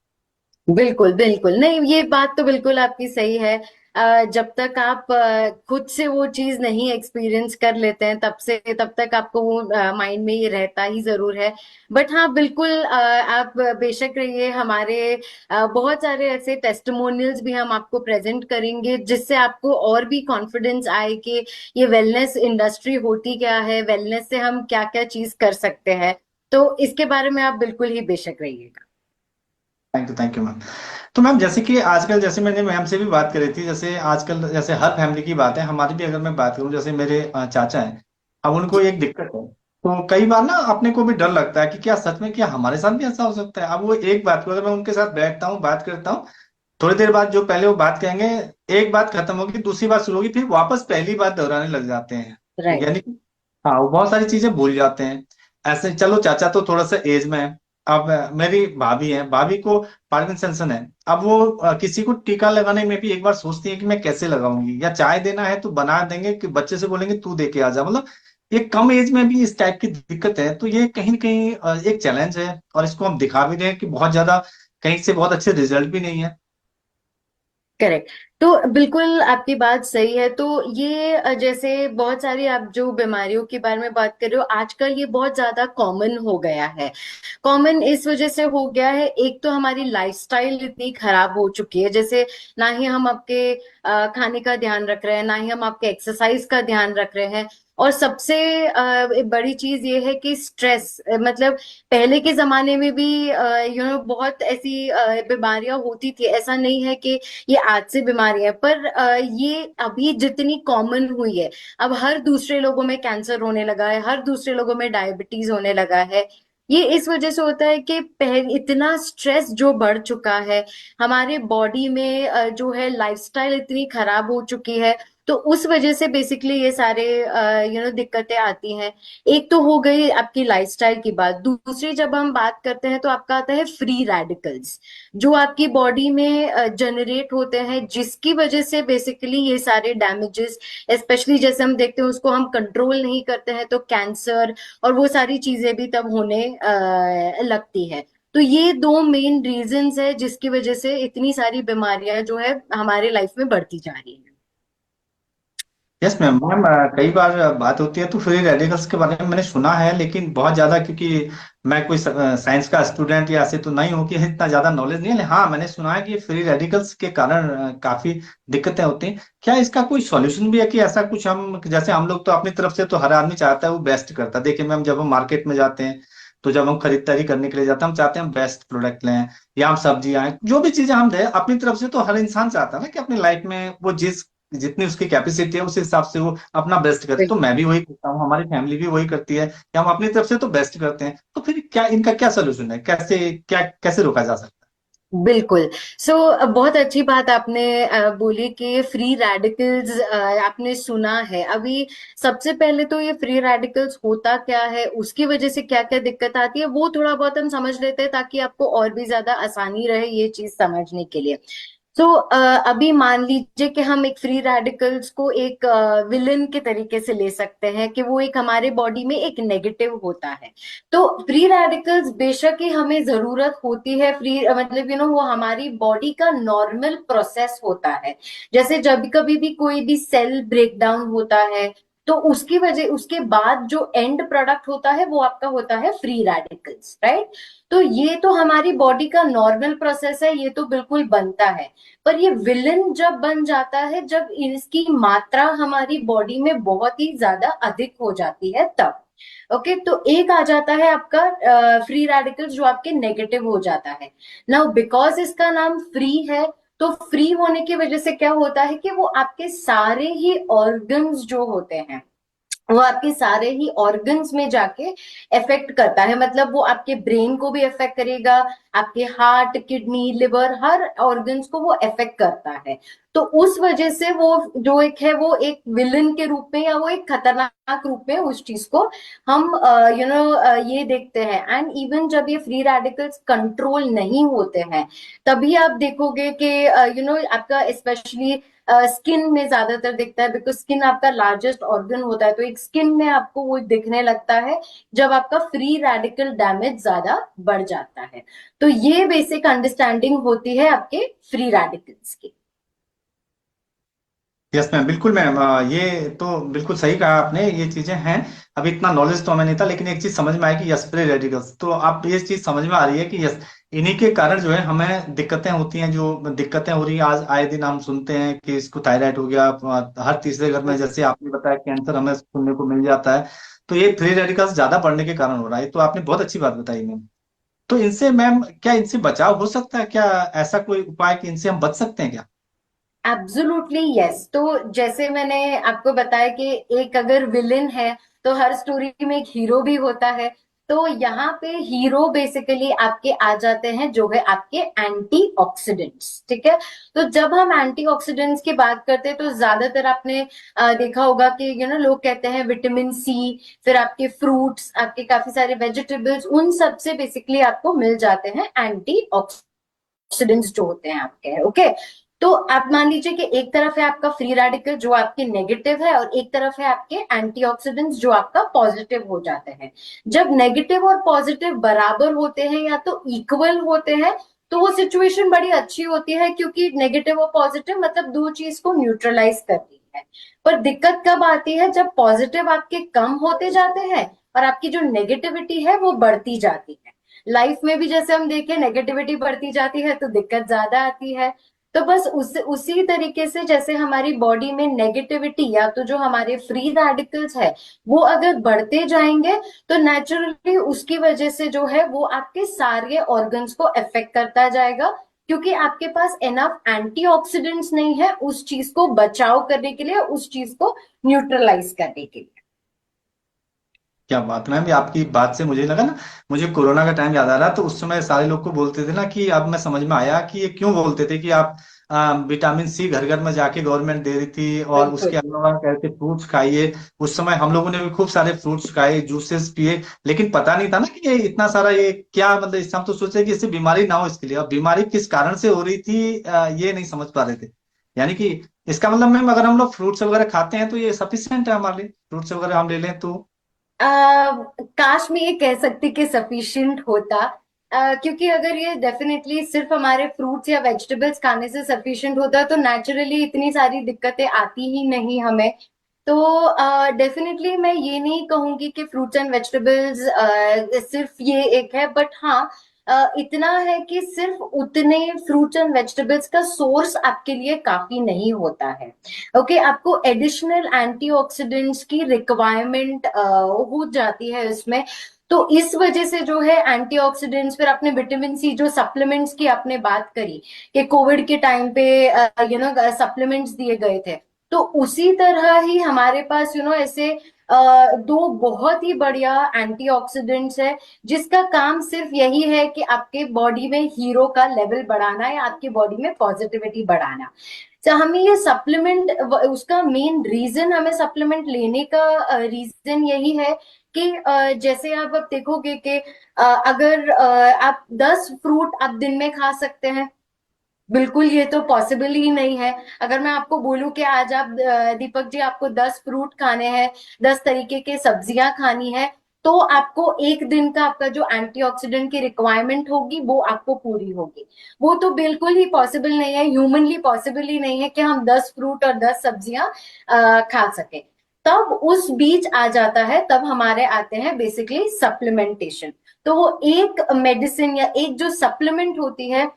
बिल्कुल बिल्कुल, नहीं ये बात तो बिल्कुल आपकी सही है। जब तक आप खुद से वो चीज नहीं एक्सपीरियंस कर लेते हैं तब तक आपको वो माइंड में ये रहता ही जरूर है। बट हाँ बिल्कुल, आप बेशक रहिए, हमारे बहुत सारे ऐसे टेस्टिमोनियल्स भी हम आपको प्रेजेंट करेंगे जिससे आपको और भी कॉन्फिडेंस आए कि ये वेलनेस इंडस्ट्री होती क्या है, वेलनेस से हम क्या क्या चीज कर सकते हैं। तो इसके बारे में आप बिल्कुल ही बेशक रहिएगा। Thank you ma'am. तो मैम जैसे कि आजकल, जैसे मैंने मैम से भी बात करी थी, जैसे आजकल जैसे हर फैमिली की बात है, हमारी भी अगर मैं बात करूं, जैसे मेरे चाचा हैं, अब उनको जी एक दिक्कत है। तो कई बार ना अपने को भी डर लगता है कि क्या सच में, क्या हमारे साथ भी ऐसा हो सकता है। अब वो एक बात को अगर मैं उनके साथ बैठता हूँ, बात करता हूँ, थोड़ी देर बाद जो पहले वो बात कहेंगे, एक बात खत्म होगी दूसरी बात शुरू होगी, फिर वापस पहली बात दोहराने लग जाते हैं। राइट। यानी कि हाँ, वो बहुत सारी चीजें भूल जाते हैं। ऐसे चलो, चाचा तो थोड़ा सा एज में है। अब मेरी भाभी है, भाभी को पार्किंसंस है। अब वो किसी को टीका लगाने में भी एक बार सोचती है कि मैं कैसे लगाऊंगी, या चाय देना है तो बना देंगे कि बच्चे से बोलेंगे तू दे के आ जा। मतलब ये कम एज में भी इस टाइप की दिक्कत है। तो ये कहीं न कहीं एक चैलेंज है, और इसको हम दिखा भी रहे हैं कि बहुत ज्यादा कहीं से बहुत अच्छे रिजल्ट भी नहीं है। करेक्ट। तो बिल्कुल आपकी बात सही है। तो ये जैसे बहुत सारी आप जो बीमारियों के बारे में बात कर रहे हो, आजकल ये बहुत ज्यादा कॉमन हो गया है। कॉमन इस वजह से हो गया है, एक तो हमारी लाइफस्टाइल इतनी खराब हो चुकी है, जैसे ना ही हम आपके खाने का ध्यान रख रहे हैं, ना ही हम आपके एक्सरसाइज का ध्यान रख रहे हैं। और सबसे बड़ी चीज ये है कि स्ट्रेस, मतलब पहले के जमाने में भी बहुत ऐसी बीमारियां होती थी, ऐसा नहीं है कि ये आज से बीमारी है, पर ये अभी जितनी कॉमन हुई है, अब हर दूसरे लोगों में कैंसर होने लगा है, हर दूसरे लोगों में डायबिटीज होने लगा है। ये इस वजह से होता है कि पहले इतना स्ट्रेस जो बढ़ चुका है हमारे बॉडी में, जो है लाइफस्टाइल इतनी खराब हो चुकी है। तो उस वजह से बेसिकली ये सारे दिक्कतें आती हैं। एक तो हो गई आपकी लाइफस्टाइल की बात, दूसरी जब हम बात करते हैं तो आपका आता है फ्री रेडिकल्स, जो आपकी बॉडी में जनरेट होते हैं, जिसकी वजह से बेसिकली ये सारे डैमेजेस, स्पेशली जैसे हम देखते हैं उसको हम कंट्रोल नहीं करते हैं तो कैंसर और वो सारी चीजें भी तब होने लगती है। तो ये दो मेन रीजंस है जिसकी वजह से इतनी सारी बीमारियां जो है हमारे लाइफ में बढ़ती जा रही है। Yes ma'am. मैम कई बार बात होती है तो फ्री रेडिकल्स के बारे में मैंने सुना है, लेकिन बहुत ज्यादा, क्योंकि मैं कोई साइंस का स्टूडेंट या ऐसे तो नहीं हूँ कि इतना ज्यादा नॉलेज नहीं है। लेकिन हाँ, मैंने सुना है कि फ्री रेडिकल्स के कारण काफी दिक्कतें होती हैं। क्या इसका कोई सॉल्यूशन भी है कि ऐसा कुछ, हम जैसे हम लोग तो अपनी तरफ से तो हर आदमी चाहता है वो बेस्ट करता है। देखिए मैम, जब हम मार्केट में जाते हैं, तो जब हम खरीदारी करने के लिए जाते हैं, हम चाहते हैं हम बेस्ट प्रोडक्ट लें, या हम सब्जियां, जो भी चीजें हम लें अपनी तरफ से, तो हर इंसान चाहता है ना कि अपनी लाइफ में वो जिस जितनी उसकी कैपेसिटी है उस हिसाब से वो अपना बेस्ट करे। तो बिल्कुल मैं भी वही करता हूँ, हमारी फैमिली भी वही करती है कि हम अपनी तरफ से तो बेस्ट करते हैं। तो फिर क्या इनका क्या सोल्यूशन है, कैसे क्या कैसे रोका जा सकता बिल्कुल। सो बहुत अच्छी बात आपने बोली कि फ्री रेडिकल्स आपने सुना है। अभी सबसे पहले तो ये फ्री रेडिकल्स होता क्या है, उसकी वजह से क्या क्या दिक्कत आती है, वो थोड़ा बहुत हम समझ लेते हैं ताकि आपको और भी ज्यादा आसानी रहे ये चीज समझने के लिए। सो अभी मान लीजिए कि हम एक फ्री रेडिकल्स को एक विलन के तरीके से ले सकते हैं कि वो एक हमारे बॉडी में एक नेगेटिव होता है। तो फ्री रेडिकल्स बेशक ही हमें जरूरत होती है, फ्री मतलब वो हमारी बॉडी का नॉर्मल प्रोसेस होता है। जैसे जब कभी भी कोई भी सेल ब्रेकडाउन होता है तो उसकी वजह उसके बाद जो एंड प्रोडक्ट होता है वो आपका होता है फ्री रेडिकल्स, राइट। तो ये तो हमारी बॉडी का नॉर्मल प्रोसेस है, ये तो बिल्कुल बनता है। पर ये विलन जब बन जाता है, जब इसकी मात्रा हमारी बॉडी में बहुत ही ज्यादा अधिक हो जाती है तब। ओके, तो एक आ जाता है आपका फ्री रेडिकल्स जो आपके नेगेटिव हो जाता है। नाउ बिकॉज इसका नाम फ्री है, तो फ्री होने की वजह से क्या होता है कि वो आपके सारे ही ऑर्गन्स जो होते हैं वो आपके सारे ही ऑर्गन्स में जाके इफेक्ट करता है। मतलब वो आपके ब्रेन को भी इफेक्ट करेगा, आपके हार्ट, किडनी, लिवर, हर ऑर्गन्स को वो इफेक्ट करता है। तो उस वजह से वो जो एक है वो एक विलन के रूप में या वो एक खतरनाक रूप में उस चीज को हम ये देखते हैं। एंड इवन जब ये फ्री रेडिकल्स कंट्रोल नहीं होते हैं तभी आप देखोगे कि आपका स्पेशली स्किन में ज्यादातर दिखता है, बिकॉज स्किन आपका लार्जेस्ट ऑर्गन होता है। तो एक स्किन में आपको वो दिखने लगता है जब आपका फ्री रेडिकल डैमेज ज्यादा बढ़ जाता है। तो ये बेसिक अंडरस्टैंडिंग होती है आपके फ्री रेडिकल्स की। यस मैम, बिल्कुल मैम, ये तो बिल्कुल सही कहा आपने, ये चीजें हैं। अभी इतना नॉलेज तो हमें नहीं था, लेकिन एक चीज समझ में आई कि यस, फ्री रेडिकल्स, तो आप ये चीज समझ में आ रही है कि यस, इन्हीं के कारण जो है हमें दिक्कतें होती हैं, जो दिक्कतें हो रही हैं आज आए दिन हम सुनते हैं कि इसको थायराइड हो गया, हर तीसरे घर में, जैसे आपने बताया, कैंसर हमें सुनने को मिल जाता है। तो ये फ्री रेडिकल्स ज्यादा बढ़ने के कारण हो रहा है, तो आपने बहुत अच्छी बात बताई मैम। तो इनसे मैम, क्या इनसे बचाव हो सकता है क्या? ऐसा कोई उपाय कि इनसे हम बच सकते हैं क्या? Absolutely yes. तो जैसे मैंने आपको बताया कि एक अगर विलेन है तो हर स्टोरी में एक हीरो भी होता है। तो यहाँ पे हीरो बेसिकली आपके आ जाते हैं जो है आपके एंटीऑक्सीडेंट्स, ठीक है। तो जब हम एंटीऑक्सीडेंट्स की बात करते हैं तो ज्यादातर आपने देखा होगा कि लोग कहते हैं विटामिन सी, फिर आपके फ्रूट्स, आपके काफी सारे वेजिटेबल्स, उन सब से बेसिकली आपको मिल जाते हैं एंटीऑक्सीडेंट्स जो होते हैं आपके, ओके। तो आप मान लीजिए कि एक तरफ है आपका फ्री रेडिकल जो आपके नेगेटिव है और एक तरफ है आपके एंटीऑक्सीडेंट्स जो आपका पॉजिटिव हो जाते हैं। जब नेगेटिव और पॉजिटिव बराबर होते हैं या तो इक्वल होते हैं तो वो सिचुएशन बड़ी अच्छी होती है, क्योंकि नेगेटिव और पॉजिटिव मतलब दो चीज को न्यूट्रलाइज करती है। पर दिक्कत कब आती है? जब पॉजिटिव आपके कम होते जाते हैं और आपकी जो नेगेटिविटी है वो बढ़ती जाती है। लाइफ में भी जैसे हम देखें नेगेटिविटी बढ़ती जाती है तो दिक्कत ज्यादा आती है। तो बस उसी तरीके से जैसे हमारी बॉडी में नेगेटिविटी या तो जो हमारे फ्री रेडिकल्स है वो अगर बढ़ते जाएंगे तो नेचुरली उसकी वजह से जो है वो आपके सारे ऑर्गन्स को अफेक्ट करता जाएगा, क्योंकि आपके पास एनफ एंटीऑक्सीडेंट्स नहीं है उस चीज को बचाव करने के लिए, उस चीज को न्यूट्रलाइज करने के लिए। क्या बात मैम, ये आपकी बात से मुझे लगा ना, मुझे कोरोना का टाइम याद आ रहा। तो उस समय सारे लोग को बोलते थे ना, कि अब मैं समझ में आया कि ये क्यों बोलते थे कि आप विटामिन सी घर घर में जाके गवर्नमेंट दे रही थी, और बिल्कुल। उसके अलावा कहते फ्रूट्स खाइए। उस समय हम लोगों ने भी खूब सारे फ्रूट्स खाए, जूसेस पिए, लेकिन पता नहीं था ना कि ये इतना सारा, ये क्या मतलब, इससे हम तो सोचे कि इससे बीमारी ना हो इसके लिए, अब बीमारी किस कारण से हो रही थी ये नहीं समझ पा रहे थे। यानी कि इसका मतलब मैम, अगर हम लोग फ्रूट्स वगैरह खाते हैं तो ये सफिशियंट है हमारे लिए, फ्रूट्स वगैरह हम ले लें तो? काश मैं ये कह सकती कि सफिशिएंट होता, क्योंकि अगर ये डेफिनेटली सिर्फ हमारे फ्रूट्स या वेजिटेबल्स खाने से सफिशिएंट होता तो नेचुरली इतनी सारी दिक्कतें आती ही नहीं हमें। तो डेफिनेटली मैं ये नहीं कहूंगी कि फ्रूट्स एंड वेजिटेबल्स सिर्फ ये एक है, बट हाँ इतना है कि सिर्फ उतने फ्रूट्स एंड वेजिटेबल्स का सोर्स आपके लिए काफी नहीं होता है। ओके, आपको एडिशनल एंटीऑक्सीडेंट्स की रिक्वायरमेंट हो जाती है इसमें। तो इस वजह से जो है एंटीऑक्सीडेंट्स, फिर आपने विटामिन सी जो सप्लीमेंट्स की आपने बात करी कि कोविड के टाइम पे सप्लीमेंट्स दिए गए थे, तो उसी तरह ही हमारे पास ऐसे दो बहुत ही बढ़िया एंटीऑक्सीडेंट्स है जिसका काम सिर्फ यही है कि आपके बॉडी में हीरो का लेवल बढ़ाना या आपकी बॉडी में पॉजिटिविटी बढ़ाना। तो हमें ये सप्लीमेंट, उसका मेन रीजन हमें सप्लीमेंट लेने का रीजन यही है कि जैसे आप अब देखोगे कि अगर आप 10 फ्रूट आप दिन में खा सकते हैं, बिल्कुल ये तो पॉसिबल ही नहीं है। अगर मैं आपको बोलूं कि आज आप दीपक जी आपको 10 फ्रूट खाने हैं, 10 तरीके के सब्जियां खानी है, तो आपको एक दिन का आपका जो एंटीऑक्सीडेंट की रिक्वायरमेंट होगी वो आपको पूरी होगी। वो तो बिल्कुल ही पॉसिबल नहीं है, ह्यूमनली पॉसिबल ही नहीं है कि हम 10 फ्रूट और 10 सब्जियां खा सके। तब उस बीच आ जाता है, तब हमारे आते हैं बेसिकली सप्लीमेंटेशन। तो वो एक मेडिसिन या एक जो सप्लीमेंट होती है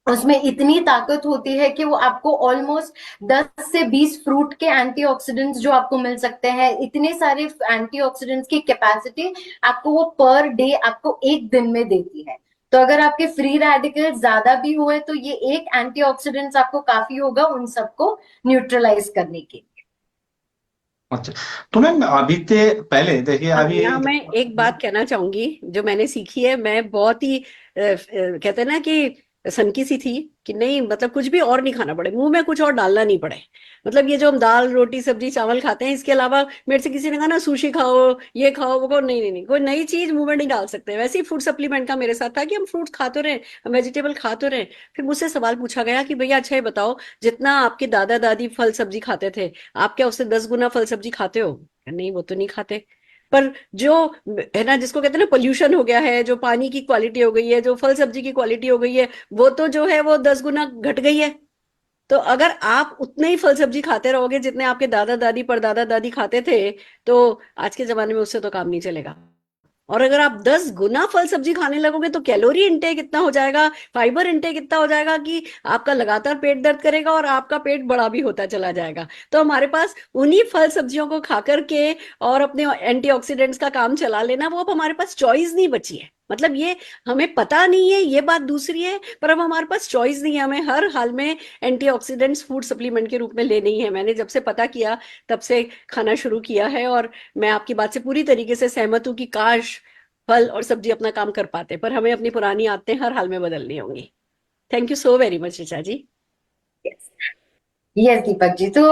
उसमें इतनी ताकत होती है कि वो आपको ऑलमोस्ट 10 से 20 फ्रूट के एंटीऑक्सीडेंट्स जो आपको मिल सकते हैं, इतने सारे एंटीऑक्सीडेंट्स की कैपेसिटी आपको वो पर डे आपको एक दिन में देती है। तो अगर आपके फ्री रेडिकल ज्यादा भी हुए तो ये एक एंटीऑक्सीडेंट्स आपको काफी होगा उन सबको न्यूट्रलाइज करने के। अच्छा, तो मैम अभी से पहले देखिए हाँ, अभी यहाँ मैं एक बात कहना चाहूंगी जो मैंने सीखी है। मैं बहुत ही कहते हैं ना कि सनकी सी थी कि नहीं, मतलब कुछ भी और नहीं खाना पड़े, मुंह में कुछ और डालना नहीं पड़े। मतलब ये जो हम दाल रोटी सब्जी चावल खाते हैं, इसके अलावा मेरे से किसी ने कहा ना सुशी खाओ ये खाओ वो खाओ, नहीं नहीं नहीं, कोई नई चीज मुंह में नहीं डाल सकते। वैसे ही फूड सप्लीमेंट का मेरे साथ था कि हम फ्रूट खा तो रहे, हम वेजिटेबल खा तो रहे। फिर मुझसे सवाल पूछा गया कि भैया अच्छा ये बताओ, जितना आपके दादा दादी फल सब्जी खाते थे, आप क्या उससे 10 गुना फल सब्जी खाते हो? नहीं, वो तो नहीं खाते। पर जो है ना, जिसको कहते हैं ना पोल्यूशन हो गया है, जो पानी की क्वालिटी हो गई है, जो फल सब्जी की क्वालिटी हो गई है, वो तो जो है वो 10 गुना घट गई है। तो अगर आप उतने ही फल सब्जी खाते रहोगे जितने आपके दादा दादी परदादा दादी खाते थे, तो आज के जमाने में उससे तो काम नहीं चलेगा। और अगर आप 10 गुना फल सब्जी खाने लगोगे तो कैलोरी इंटेक इतना हो जाएगा, फाइबर इंटेक इतना हो जाएगा कि आपका लगातार पेट दर्द करेगा और आपका पेट बड़ा भी होता चला जाएगा। तो हमारे पास उन्हीं फल सब्जियों को खा करके और अपने एंटीऑक्सीडेंट्स का काम चला लेना, वो अब हमारे पास चॉइस नहीं बची है। मतलब ये हमें पता नहीं है, ये बात दूसरी है, पर अब हमारे पास चॉइस नहीं है, हमें हर हाल में एंटीऑक्सीडेंट्स फूड सप्लीमेंट के रूप में लेने ही है। मैंने जब से पता किया तब से खाना शुरू किया है, और मैं आपकी बात से पूरी तरीके से सहमत हूँ कि काश फल और सब्जी अपना काम कर पाते, पर हमें अपनी पुरानी आदतें हर हाल में बदलनी होंगी। Thank you so very much Richa ji. Yes Deepak ji, तो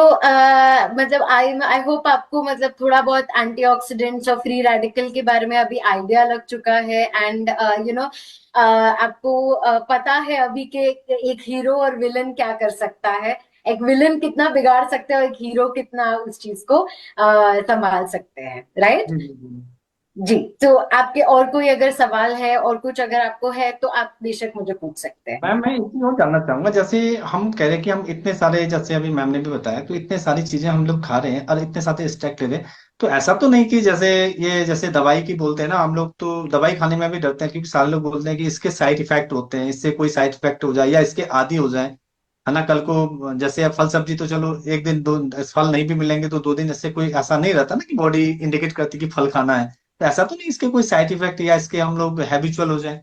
मतलब आई होप आपको मतलब थोड़ा बहुत एंटीऑक्सीडेंट्स और फ्री रेडिकल के बारे में अभी आइडिया लग चुका है। एंड यू नो आपको पता है अभी के एक हीरो और विलन क्या कर सकता है, एक विलन कितना बिगाड़ सकते हैं और एक हीरो कितना उस चीज को संभाल सकते हैं, राइट? जी, जी, जी। जी, तो आपके और कोई अगर सवाल है और कुछ अगर आपको है तो आप बेशक मुझे पूछ सकते हैं। मैम मैं इतनी और जानना चाहूंगा, जैसे हम कह रहे हैं कि हम इतने सारे, जैसे अभी मैम ने भी बताया, तो इतने सारी चीजें हम लोग खा रहे हैं और इतने सारे स्टेक ले रहे हैं, तो ऐसा तो नहीं कि जैसे ये जैसे दवाई की बोलते हैं ना, हम लोग तो दवाई खाने में भी डरते हैं क्योंकि सारे लोग बोलते हैं कि इसके साइड इफेक्ट होते हैं, इससे कोई साइड इफेक्ट हो जाए या इसके आदी हो जाए, है ना। कल को जैसे अब फल सब्जी तो चलो एक दिन दो फल नहीं भी मिलेंगे तो 2 दिन, इससे कोई ऐसा नहीं रहता ना कि बॉडी इंडिकेट करती कि फल खाना है, तो ऐसा तो नहीं इसके कोई साइड इफेक्ट या इसके हम लोग हैबिचुअल हो जाए।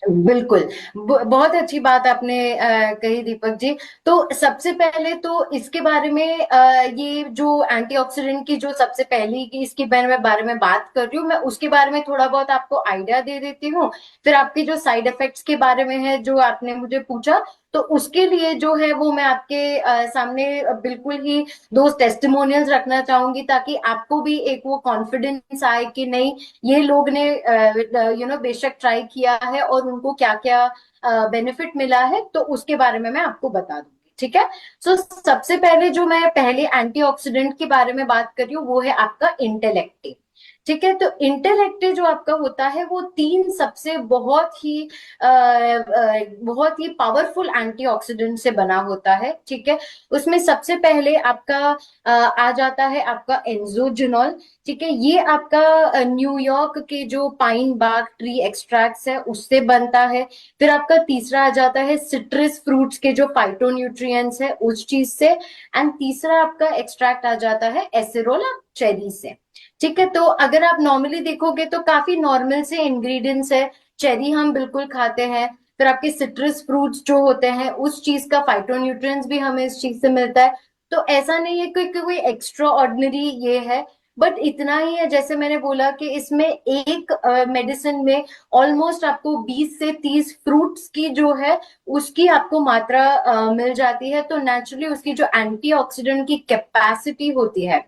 बिल्कुल, बहुत अच्छी बात आपने कही दीपक जी। तो सबसे पहले तो इसके बारे में ये जो एंटीऑक्सीडेंट की जो सबसे पहली की इसके बारे में बात कर रही हूँ मैं, उसके बारे में थोड़ा बहुत आपको आइडिया दे देती हूँ। फिर आपके जो साइड इफेक्ट्स के बारे में है जो आपने मुझे पूछा, तो उसके लिए जो है वो मैं आपके सामने बिल्कुल ही 2 टेस्टिमोनियल्स रखना चाहूंगी, ताकि आपको भी एक वो कॉन्फिडेंस आए कि नहीं, ये लोग ने बेशक ट्राई किया है और उनको क्या क्या बेनिफिट मिला है, तो उसके बारे में मैं आपको बता दूंगी, ठीक है? सो सबसे पहले जो मैं पहले एंटीऑक्सीडेंट के बारे में बात कर रही हूँ वो है आपका इंटेलेक्टिव। ठीक है, तो इंटेलेक्टिव जो आपका होता है वो 3 सबसे बहुत ही पावरफुल एंटीऑक्सीडेंट से बना होता है, ठीक है? उसमें सबसे पहले आपका आ जाता है आपका एंजोजिनॉल। ठीक है, ये आपका न्यूयॉर्क के जो पाइन बार्क ट्री एक्सट्रैक्ट्स है उससे बनता है। फिर आपका तीसरा आ जाता है सिट्रस फ्रूट्स के जो फाइटोन्यूट्रिएंट्स है उस चीज से। एंड तीसरा आपका एक्सट्रैक्ट आ जाता है एसेरोला चेरी से। ठीक है, तो अगर आप नॉर्मली देखोगे तो काफी नॉर्मल से इंग्रेडिएंट्स है। चेरी हम बिल्कुल खाते हैं, फिर आपके सिट्रस फ्रूट्स जो होते हैं उस चीज का फाइटोन्यूट्रिएंट्स भी हमें इस चीज से मिलता है। तो ऐसा नहीं है कि कोई एक्स्ट्रा ऑर्डिनरी ये है, बट इतना ही है जैसे मैंने बोला कि इसमें एक मेडिसिन में ऑलमोस्ट आपको 20 से 30 फ्रूट्स की जो है उसकी आपको मात्रा मिल जाती है। तो नेचुरली उसकी जो एंटीऑक्सीडेंट की कैपेसिटी होती है,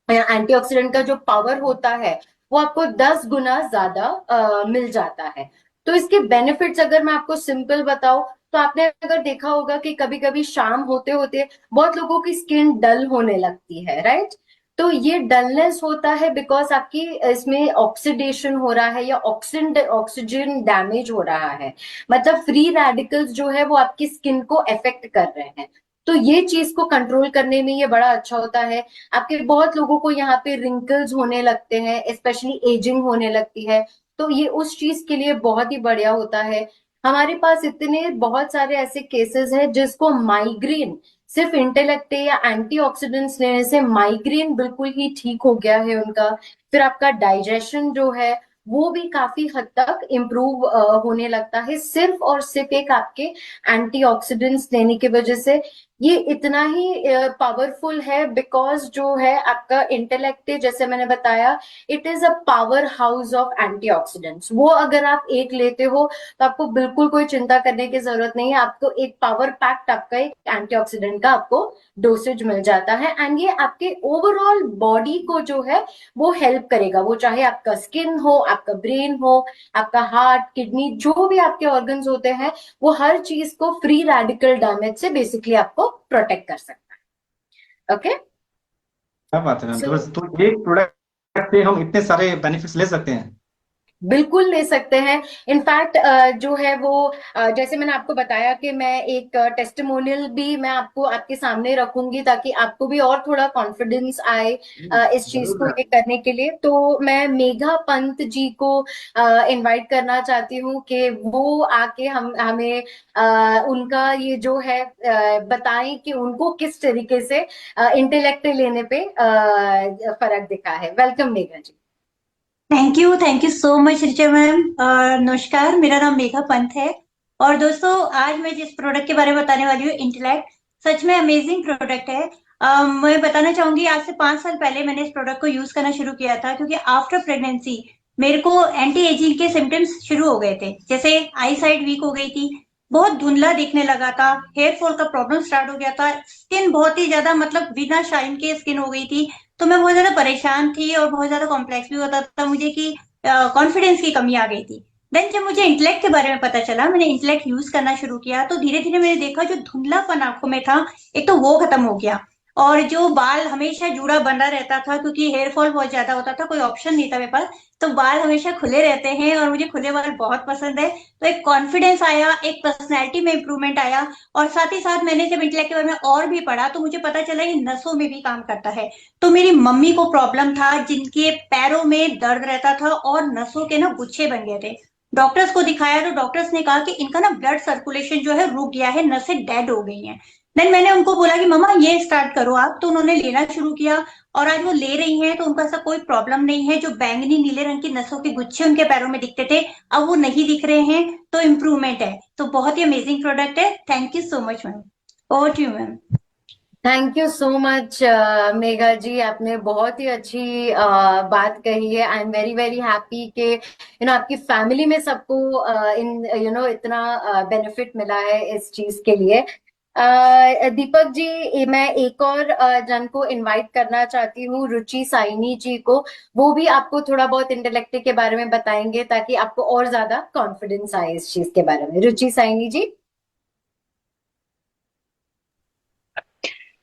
एंटीऑक्सीडेंट का जो पावर होता है वो आपको 10 गुना ज्यादा मिल जाता है। तो इसके बेनिफिट्स अगर मैं आपको सिंपल बताऊं तो आपने अगर देखा होगा कि कभी कभी शाम होते होते बहुत लोगों की स्किन डल होने लगती है, राइट? तो ये डलनेस होता है बिकॉज आपकी इसमें ऑक्सीडेशन हो रहा है या ऑक्सीजन डैमेज हो रहा है। मतलब फ्री रेडिकल्स जो है वो आपकी स्किन को अफेक्ट कर रहे हैं। तो ये चीज को कंट्रोल करने में ये बड़ा अच्छा होता है। आपके बहुत लोगों को यहाँ पे रिंकल्स होने लगते हैं, स्पेशली एजिंग होने लगती है, तो ये उस चीज के लिए बहुत ही बढ़िया होता है। हमारे पास इतने बहुत सारे ऐसे केसेस हैं जिसको माइग्रेन सिर्फ इंटेलेक्टे या एंटीऑक्सीडेंट्स लेने से माइग्रेन बिल्कुल ही ठीक हो गया है उनका। फिर आपका डाइजेशन जो है वो भी काफी हद तक इम्प्रूव होने लगता है, सिर्फ और सिर्फ एक आपके एंटीऑक्सीडेंट्स लेने की वजह से। ये इतना ही पावरफुल है बिकॉज जो है आपका इंटेलेक्ट, जैसे मैंने बताया, it is a power house of antioxidants. वो अगर आप एक लेते हो तो आपको बिल्कुल कोई चिंता करने की जरूरत नहीं है। आपको एक पावर पैक्ड आपका एक एंटीऑक्सीडेंट का आपको डोसेज मिल जाता है, एंड ये आपके ओवरऑल बॉडी को जो है वो हेल्प करेगा। वो चाहे आपका स्किन हो, आपका ब्रेन हो, आपका हार्ट, किडनी, जो भी आपके ऑर्गन्स होते हैं, वो हर चीज को फ्री रेडिकल डैमेज से बेसिकली आपको प्रोटेक्ट कर सकता है। ओके, क्या बात है मैम, सो जबरदस्त। तो एक प्रोडक्ट से हम इतने सारे बेनिफिट्स ले सकते हैं? बिल्कुल ले सकते हैं। इनफैक्ट जो है वो जैसे मैंने आपको बताया कि मैं एक टेस्टिमोनियल भी मैं आपको आपके सामने रखूंगी ताकि आपको भी और थोड़ा कॉन्फिडेंस आए इस चीज को ये करने के लिए। तो मैं मेघा पंत जी को इनवाइट करना चाहती हूँ कि वो आके हम हमें उनका ये जो है बताएं कि उनको किस तरीके से इंटेलेक्ट लेने पे फर्क दिखा है। Welcome Megha ji. Thank you so much Richa ma'am. नमस्कार, मेरा नाम मेघा पंत है। और दोस्तों, आज मैं जिस प्रोडक्ट के बारे में बताने वाली हूँ, इंटेलेक्ट, सच में अमेजिंग प्रोडक्ट है। मैं बताना चाहूंगी, आज से 5 साल पहले मैंने इस प्रोडक्ट को यूज करना शुरू किया था, क्योंकि आफ्टर प्रेगनेंसी मेरे को एंटी एजिंग के सिम्टम्स शुरू हो गए थे। जैसे आई साइड वीक हो गई थी, बहुत धुंधला दिखने लगा था, हेयर फॉल का प्रॉब्लम स्टार्ट हो गया था, स्किन बहुत ही ज्यादा मतलब बिना शाइन के स्किन हो गई थी। तो मैं बहुत ज्यादा परेशान थी और बहुत ज्यादा कॉम्प्लेक्स भी होता था मुझे कि कॉन्फिडेंस की कमी आ गई थी। देन जब मुझे इंटेलेक्ट के बारे में पता चला, मैंने इंटेलेक्ट यूज करना शुरू किया, तो धीरे धीरे मैंने देखा जो धुंधलापन आंखों में था, एक तो वो खत्म हो गया। और जो बाल हमेशा जुड़ा बंधा रहता था, क्योंकि हेयर फॉल बहुत ज्यादा होता था, कोई ऑप्शन नहीं था मेरे पास, तो बाल हमेशा खुले रहते हैं और मुझे खुले बाल बहुत पसंद है। तो एक कॉन्फिडेंस आया, एक पर्सनैलिटी में इंप्रूवमेंट आया। और साथ ही साथ मैंने जब इंटेलेक्ट के बारे में और भी पढ़ा, तो मुझे पता चला ये नसों में भी काम करता है। तो मेरी मम्मी को प्रॉब्लम था, जिनके पैरों में दर्द रहता था और नसों के ना गुच्छे बन गए थे। डॉक्टर्स को दिखाया तो डॉक्टर्स ने कहा कि इनका ना ब्लड सर्कुलेशन जो है रुक गया है, नसें डेड हो गई हैं। देन मैंने उनको बोला कि मम्मा ये स्टार्ट करो आप, तो उन्होंने लेना शुरू किया। और आज वो ले रही हैं, तो उनको ऐसा कोई प्रॉब्लम नहीं है। जो बैंगनी नीले रंग की नसों के गुच्छे उनके पैरों में दिखते थे, अब वो नहीं दिख रहे हैं। तो इम्प्रूवमेंट है। तो बहुत ही अमेजिंग प्रोडक्ट है। Thank you so much ma'am. Over to you ma'am. Thank you so much Megha ji, आपने बहुत ही अच्छी बात कही है। I am very very happy कि आपकी फैमिली में सबको इन इतना बेनिफिट मिला है इस चीज के लिए। दीपक जी, मैं एक और जन को इनवाइट करना चाहती हूँ, रुचि साइनी जी को। वो भी आपको थोड़ा बहुत इंटेलेक्ट के बारे में बताएंगे ताकि आपको और ज्यादा कॉन्फिडेंस आए इस चीज के बारे में। रुचि साइनी जी।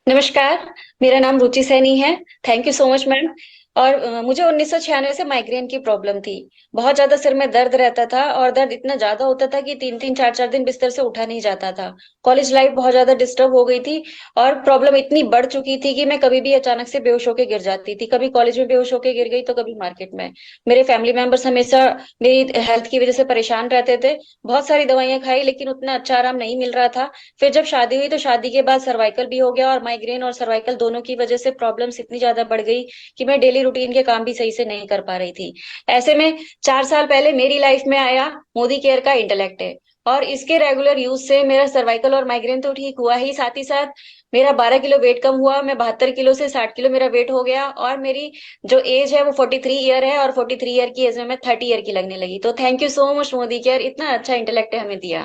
नमस्कार, मेरा नाम रुचि सैनी है। Thank you so much ma'am. और मुझे 1996 से माइग्रेन की प्रॉब्लम थी। बहुत ज्यादा सिर में दर्द रहता था और दर्द इतना ज्यादा होता था कि 3-3 4-4 दिन बिस्तर से उठा नहीं जाता था। कॉलेज लाइफ बहुत ज्यादा डिस्टर्ब हो गई थी और प्रॉब्लम इतनी बढ़ चुकी थी कि मैं कभी भी अचानक से बेहोश होकर गिर जाती थी। कभी कॉलेज में बेहोश होकर गिर गई तो कभी मार्केट में। मेरे फैमिली मेंबर्स हमेशा मेरी हेल्थ की वजह से परेशान रहते थे। बहुत सारी दवाइयां खाई लेकिन उतना अच्छा आराम नहीं मिल रहा था। फिर जब शादी हुई तो शादी के बाद सर्वाइकल भी हो गया और माइग्रेन और सर्वाइकल दोनों की वजह से प्रॉब्लम्स इतनी ज्यादा बढ़ गई कि मैं डेली रूटीन के काम भी सही से नहीं कर पा रही थी। ऐसे में 4 साल पहले मेरी लाइफ में आया मोदी केयर का इंटेलेक्ट है और इसके रेगुलर यूज से मेरा सर्वाइकल और माइग्रेन तो ठीक हुआ ही, साथ ही साथ मेरा 12 किलो वेट कम हुआ। मैं 72 किलो से 60 किलो मेरा वेट हो गया और मेरी जो एज है वो 43 ईयर है और 43 ईयर की एज में मैं 30 ईयर की लगने लगी। तो thank you so much Modicare, इतना अच्छा इंटेलेक्ट हमें दिया।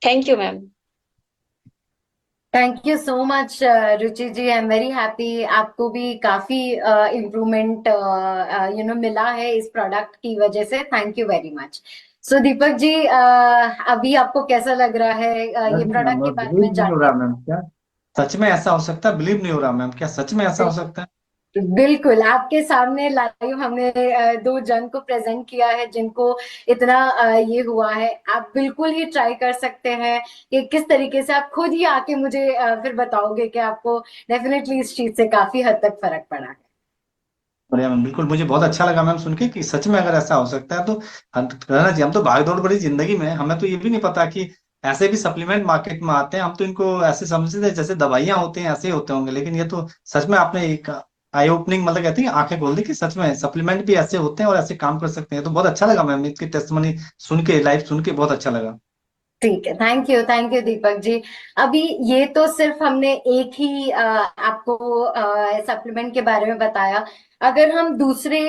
Thank you ma'am. Thank you so much Ruchi ji, I am very happy आपको भी काफी इम्प्रूवमेंट मिला है इस प्रोडक्ट की वजह से। Thank you very much. So Deepak ji, अभी आपको कैसा लग रहा है ये नहीं मैम, प्रोडक्ट के बारे बिलीव में नहीं हो जानने? रहा मैम, क्या सच में ऐसा हो सकता है? बिलीव नहीं हो रहा मैम, क्या सच में ऐसा हो सकता है? बिल्कुल आपके सामने लाइव हमने दो जन को प्रेजेंट किया है जिनको इतना ये हुआ है। आप बिल्कुल ही ट्राई कर सकते हैं कि किस तरीके से आप खुद ही आके मुझे फिर बताओगे कि आपको डेफिनेटली इस चीज से काफी हद तक फर्क पड़ा है। बढ़िया मैम, बिल्कुल मुझे बहुत अच्छा लगा मैम सुन के कि सच में अगर ऐसा हो सकता है तो हम कहना चाहिए। हम तो भाग दौड़ भरी जिंदगी में हैं, हमें तो ये भी नहीं पता कि ऐसे भी सप्लीमेंट मार्केट में आते हैं। हम तो इनको ऐसे समझते थे जैसे दवाइयां होती हैं, ऐसे ही होते होंगे, लेकिन ये तो सच में आपने एक आई ओपनिंग, मतलब कहते हैं आंखें खोल दी कि सच में सप्लीमेंट भी ऐसे होते हैं और ऐसे काम कर सकते हैं। तो बहुत अच्छा लगा मैम, इसकी टेस्टमनी सुन के, लाइव सुन के बहुत अच्छा लगा। ठीक है, थैंक यू दीपक जी। अभी ये तो सिर्फ हमने एक ही आपको सप्लीमेंट के बारे में बताया। अगर हम दूसरे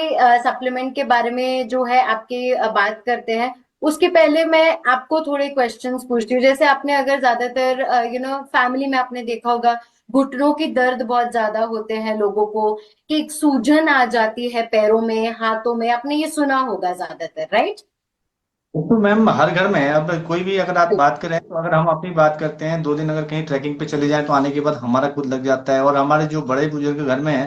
सप्लीमेंट के बारे में जो है आपकी बात करते हैं, उसके पहले मैं आपको थोड़े क्वेश्चंस पूछती हूँ। जैसे आपने अगर ज्यादातर फैमिली में आपने देखा होगा, घुटनों की दर्द बहुत ज्यादा होते हैं लोगों को, कि एक सूजन आ जाती है पैरों में, हाथों में, आपने ये सुना होगा ज्यादातर, राइट? तो मैम हर घर में है। अब कोई भी अगर आप बात करें, तो अगर हम अपनी बात करते हैं, 2 दिन अगर कहीं ट्रैकिंग पे चले जाएं तो आने के बाद हमारा खुद लग जाता है, और हमारे जो बड़े बुजुर्ग घर में है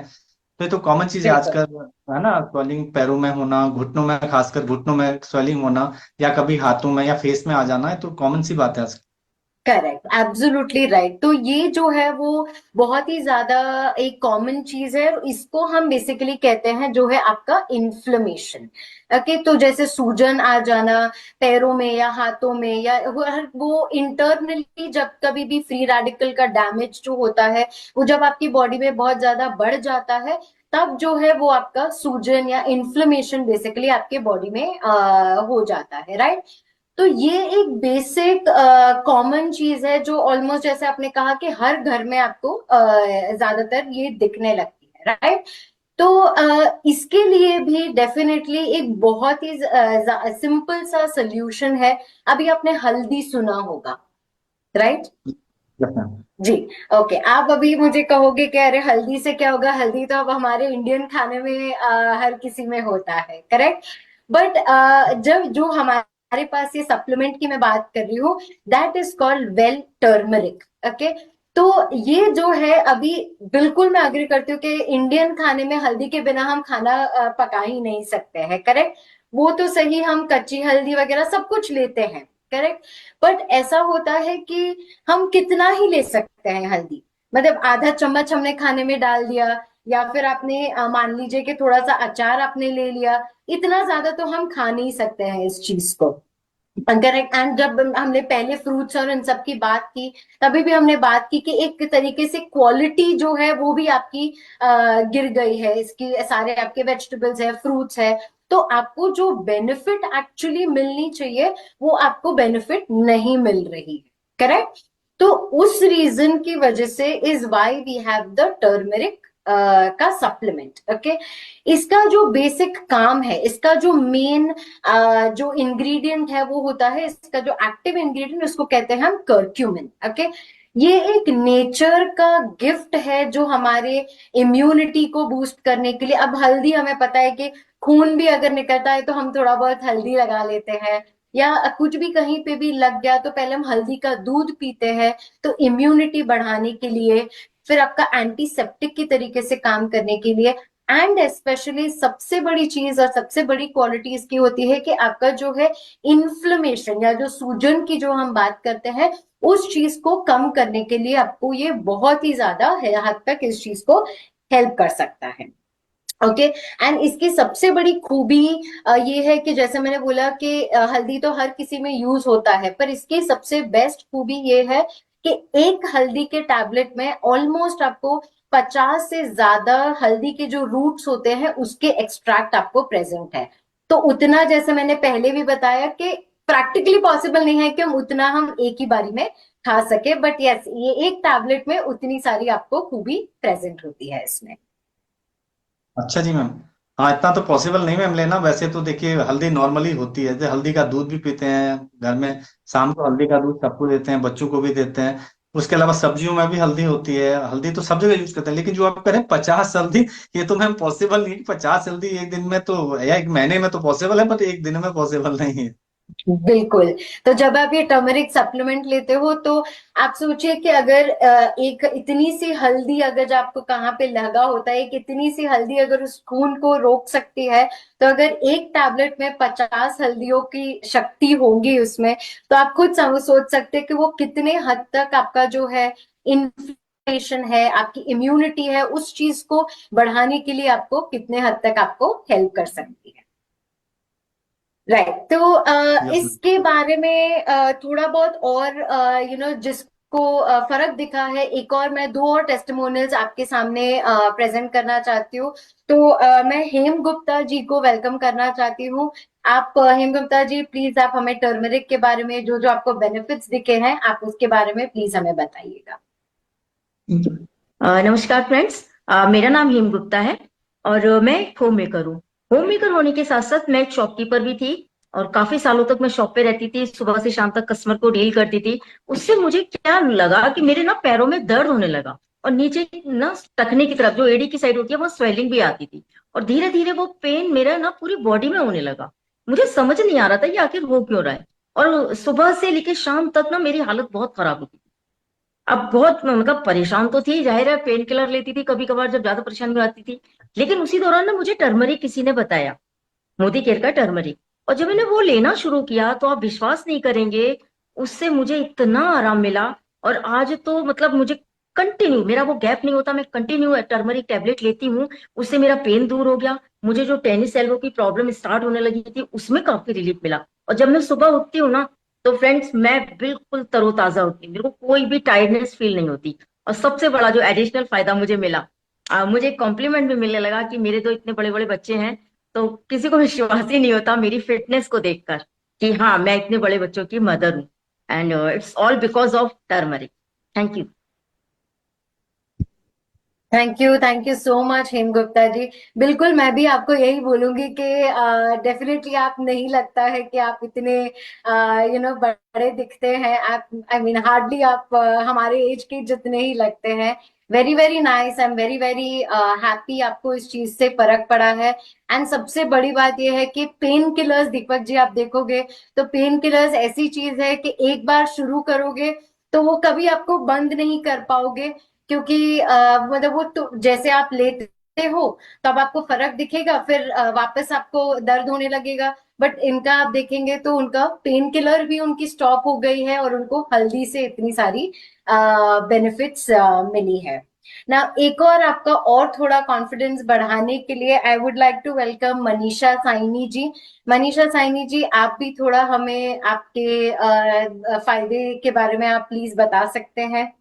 तो ये तो कॉमन चीज है बिल्कुल। आजकल, है ना? स्वेलिंग पैरों में होना, घुटनों में, खासकर घुटनों में स्वेलिंग होना, या कभी हाथों में या फेस में आ जाना है, तो कॉमन सी बात है आजकल। Correct, absolutely right. तो ये जो है वो बहुत ही ज्यादा एक कॉमन चीज है, और इसको हम बेसिकली कहते हैं जो है आपका इन्फ्लेमेशन। ओके, तो जैसे सूजन आ जाना पैरों में या हाथों में, या वो इंटरनली जब कभी भी फ्री रेडिकल का डैमेज जो होता है, वो जब आपकी बॉडी में बहुत ज्यादा बढ़ जाता है, तब जो है वो आपका सूजन या इन्फ्लेमेशन बेसिकली आपके बॉडी में हो जाता है, राइट? तो ये एक बेसिक कॉमन चीज है जो ऑलमोस्ट, जैसे आपने कहा कि हर घर में आपको ज्यादातर ये दिखने लगती है, राइट? तो इसके लिए भी डेफिनेटली एक बहुत ही सिंपल सा सोल्यूशन है। अभी आपने हल्दी सुना होगा, राइट? Yes, ma'am. जी। ओके, आप अभी मुझे कहोगे कि अरे हल्दी से क्या होगा, हल्दी तो अब हमारे इंडियन खाने में हर किसी में होता है, करेक्ट? बट जब जो हमारे पास ये सप्लीमेंट की मैं बात कर रही हूँ, that is called well turmeric. Okay, तो ये जो है, अभी बिल्कुल मैं अग्री करती हूँ कि इंडियन खाने में हल्दी के बिना हम खाना पका ही नहीं सकते हैं, करेक्ट? वो तो सही, हम कच्ची हल्दी वगैरह सब कुछ लेते हैं, करेक्ट? बट ऐसा होता है कि हम कितना ही ले सकते हैं हल्दी, मतलब आधा चम्मच हमने खाने में डाल दिया, या फिर आपने मान लीजिए कि थोड़ा सा अचार आपने ले लिया, इतना ज्यादा तो हम खा नहीं सकते हैं इस चीज को। करेक्ट। एंड जब हमने पहले फ्रूट्स और इन सब की बात की, तभी भी हमने बात की कि एक तरीके से क्वालिटी जो है वो भी आपकी गिर गई है, इसकी सारे आपके वेजिटेबल्स है, फ्रूट्स है, तो आपको जो बेनिफिट एक्चुअली मिलनी चाहिए वो आपको बेनिफिट नहीं मिल रही है, करेक्ट? तो उस रीजन की वजह से is why we have the turmeric का सप्लीमेंट। ओके, इसका जो बेसिक काम है, इसका जो मेन जो इंग्रेडिएंट है वो होता है, इसका जो एक्टिव इंग्रेडिएंट उसको कहते हैं हम कर्क्यूमिन। ओके, ये एक नेचर का गिफ्ट है जो हमारे इम्यूनिटी को बूस्ट करने के लिए, अब हल्दी हमें पता है कि खून भी अगर निकलता है तो हम थोड़ा बहुत हल्दी लगा लेते हैं, या कुछ भी कहीं पे भी लग गया तो पहले हम हल्दी का दूध पीते हैं, तो इम्यूनिटी बढ़ाने के लिए, फिर आपका एंटीसेप्टिक की तरीके से काम करने के लिए, एंड स्पेशली सबसे बड़ी चीज और सबसे बड़ी क्वालिटी इसकी होती है कि आपका जो है इन्फ्लेमेशन या जो सूजन की जो हम बात करते हैं, उस चीज को कम करने के लिए आपको ये बहुत ही ज्यादा हद तक इस चीज को हेल्प कर सकता है। ओके, एंड इसकी सबसे बड़ी खूबी ये है कि जैसे मैंने बोला कि हल्दी तो हर किसी में यूज होता है, पर इसकी सबसे बेस्ट खूबी ये है कि एक हल्दी के टैबलेट में ऑलमोस्ट आपको 50 से ज्यादा हल्दी के जो रूट्स होते हैं उसके एक्सट्रैक्ट आपको प्रेजेंट है। तो उतना, जैसे मैंने पहले भी बताया कि प्रैक्टिकली पॉसिबल नहीं है कि हम उतना हम एक ही बारी में खा सके, बट यस, ये एक टैबलेट में उतनी सारी आपको खूबी प्रेजेंट होती है इसमें। अच्छा जी मैम। हाँ, इतना तो पॉसिबल नहीं मैम लेना। वैसे तो देखिए हल्दी नॉर्मली होती है, जैसे हल्दी का दूध भी पीते हैं घर में, शाम को हल्दी का दूध सबको देते हैं, बच्चों को भी देते हैं। उसके अलावा सब्जियों में भी हल्दी होती है, हल्दी तो सब जगह यूज करते हैं। लेकिन जो आप कह रहे हैं 50 हल्दी, ये तो मैम पॉसिबल नहीं। 50 हल्दी एक दिन में तो, या एक महीने में तो पॉसिबल है, बट एक दिन में पॉसिबल नहीं है। बिल्कुल। तो जब आप ये टर्मरिक सप्लीमेंट लेते हो तो आप सोचिए कि अगर एक इतनी सी हल्दी अगर जो आपको कहाँ पे लगा होता है, एक इतनी सी हल्दी अगर उस खून को रोक सकती है, तो अगर एक टैबलेट में 50 हल्दियों की शक्ति होगी उसमें, तो आप खुद सोच सकते हैं कि वो कितने हद तक आपका जो है इन्फ्लेमेशन है, आपकी इम्यूनिटी है, उस चीज को बढ़ाने के लिए आपको कितने हद तक आपको हेल्प कर सकती है। राइट। तो यस मैम। इसके बारे में थोड़ा बहुत और जिसको फर्क दिखा है, एक और मैं दो और टेस्टिमोनियल्स आपके सामने प्रेजेंट करना चाहती हूँ। तो मैं हेम गुप्ता जी को वेलकम करना चाहती हूँ। आप हेम गुप्ता जी, प्लीज आप हमें टर्मरिक के बारे में जो जो आपको बेनिफिट्स दिखे हैं, आप उसके बारे में प्लीज हमें बताइएगा। नमस्कार फ्रेंड्स। मेरा नाम हेम गुप्ता है और मैं होम मेकर हूँ। होम मेकर होने के साथ साथ मैं एक शॉपकीपर भी थी और काफी सालों तक मैं शॉप पे रहती थी, सुबह से शाम तक कस्टमर को डील करती थी। उससे मुझे क्या लगा कि मेरे ना पैरों में दर्द होने लगा और नीचे ना टखने की तरफ जो एड़ी की साइड होती है वो स्वेलिंग भी आती थी और धीरे धीरे वो पेन मेरा ना पूरी बॉडी में होने लगा। मुझे समझ नहीं आ रहा था ये आखिर हो क्यों रहा है। और सुबह से लेकर शाम तक ना मेरी हालत बहुत खराब होती थी। अब बहुत मतलब परेशान तो थी, जाहिर है पेन किलर लेती थी कभी कभार जब ज्यादा परेशानी आती थी। लेकिन उसी दौरान ना मुझे टर्मरिक किसी ने बताया, मोदी केयर का टर्मरिक। और जब मैंने वो लेना शुरू किया तो आप विश्वास नहीं करेंगे, उससे मुझे इतना आराम मिला। और आज तो मतलब मुझे कंटिन्यू, मेरा वो गैप नहीं होता, मैं कंटिन्यू टर्मरिक टेबलेट लेती हूँ। उससे मेरा पेन दूर हो गया। मुझे जो टेनिस एल्बो की प्रॉब्लम स्टार्ट होने लगी थी उसमें काफी रिलीफ मिला। और जब मैं सुबह उठती हूँ ना तो फ्रेंड्स मैं बिल्कुल तरोताजा होती हूँ, मेरे को कोई भी टायर्डनेस फील नहीं होती। और सबसे बड़ा जो एडिशनल फायदा मुझे मिला, मुझे कॉम्प्लीमेंट भी मिलने लगा कि मेरे तो इतने बड़े बड़े बच्चे हैं, तो किसी को विश्वास ही नहीं होता मेरी फिटनेस को देखकर कि हाँ मैं इतने बड़े बच्चों की मदर हूँ। And it's all because of turmeric. Thank you. Thank you so much Hem Gupta ji. बिल्कुल, मैं भी आपको यही बोलूंगी कि डेफिनेटली आप, नहीं लगता है कि आप इतने बड़े दिखते हैं। आप, आई मीन हार्डली आप हमारे एज के जितने ही लगते हैं। Very very nice. I am very very happy आपको इस चीज से फर्क पड़ा है। एंड सबसे बड़ी बात यह है कि पेन किलर्स, दीपक जी आप देखोगे तो पेन किलर्स ऐसी चीज है कि एक बार शुरू करोगे तो वो कभी आपको बंद नहीं कर पाओगे, क्योंकि मतलब वो तो जैसे आप लेते हो तब आपको फर्क दिखेगा, फिर वापस आपको दर्द होने लगेगा। बट इनका आप देखेंगे तो उनका पेन किलर भी उनकी स्टॉप हो गई है और उनको हल्दी से इतनी सारी बेनिफिट्स मिली है ना। एक और आपका और थोड़ा कॉन्फिडेंस बढ़ाने के लिए I would like to welcome Manisha Saini ji. Manisha Saini ji, आप भी थोड़ा हमें आपके फायदे के बारे में आप प्लीज बता सकते हैं।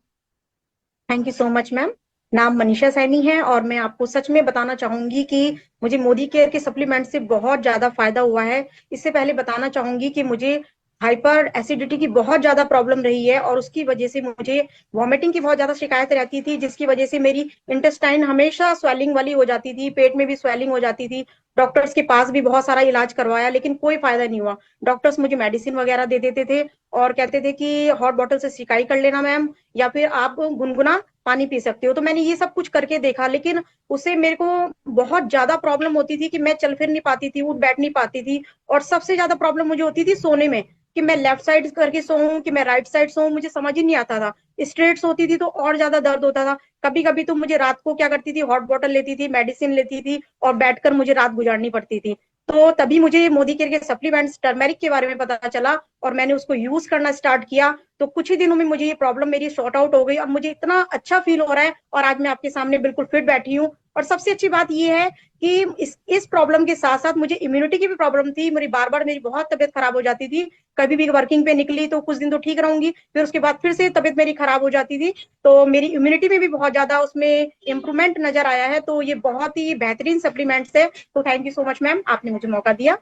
Thank you so much ma'am. नाम मनीषा सैनी है और मैं आपको सच में बताना चाहूंगी कि मुझे मोदी केयर के सप्लीमेंट से बहुत ज्यादा फायदा हुआ है। इससे पहले बताना चाहूंगी कि मुझे हाइपर एसिडिटी की बहुत ज्यादा प्रॉब्लम रही है और उसकी वजह से मुझे वॉमिटिंग की बहुत ज्यादा शिकायत रहती थी, जिसकी वजह से मेरी इंटेस्टाइन हमेशा स्वेलिंग वाली हो जाती थी, पेट में भी स्वेलिंग हो जाती थी। डॉक्टर्स के पास भी बहुत सारा इलाज करवाया लेकिन कोई फायदा नहीं हुआ। डॉक्टर्स मुझे मेडिसिन वगैरह दे देते थे और कहते थे कि हॉट बॉटल से सिकाई कर लेना मैम, या फिर आप गुनगुना पानी पी सकते हो। तो मैंने ये सब कुछ करके देखा लेकिन उससे मेरे को बहुत ज्यादा प्रॉब्लम होती थी कि मैं चल फिर नहीं पाती थी, उठ बैठ नहीं पाती थी। और सबसे ज्यादा प्रॉब्लम मुझे होती थी सोने में, कि मैं लेफ्ट साइड करके सोऊं कि मैं राइट साइड सोऊं, मुझे समझ ही नहीं आता था। स्ट्रेट सोती थी तो और ज्यादा दर्द होता था। कभी कभी तो मुझे रात को क्या करती थी, हॉट बॉटल लेती थी, मेडिसिन लेती थी और बैठकर मुझे रात गुजारनी पड़ती थी। तो तभी मुझे मोदी केयर के सप्लीमेंट्स टर्मेरिक के बारे में पता चला और मैंने उसको यूज करना स्टार्ट किया। तो कुछ ही दिनों में मुझे ये प्रॉब्लम मेरी सॉर्ट आउट हो गई। अब मुझे इतना अच्छा फील हो रहा है और आज मैं आपके सामने बिल्कुल फिट बैठी हूँ। और सबसे अच्छी बात ये है कि इस प्रॉब्लम के साथ साथ मुझे इम्यूनिटी की भी प्रॉब्लम थी। मेरी बार बार मेरी बहुत तबियत खराब हो जाती थी। कभी भी वर्किंग पे निकली तो कुछ दिन तो ठीक रहूंगी, फिर उसके बाद फिर से तबियत मेरी खराब हो जाती थी। तो मेरी इम्यूनिटी में भी बहुत ज्यादा उसमें इम्प्रूवमेंट नजर आया है। तो ये बहुत ही बेहतरीन सप्लीमेंट्स है। तो thank you so much ma'am, आपने मुझे मौका दिया।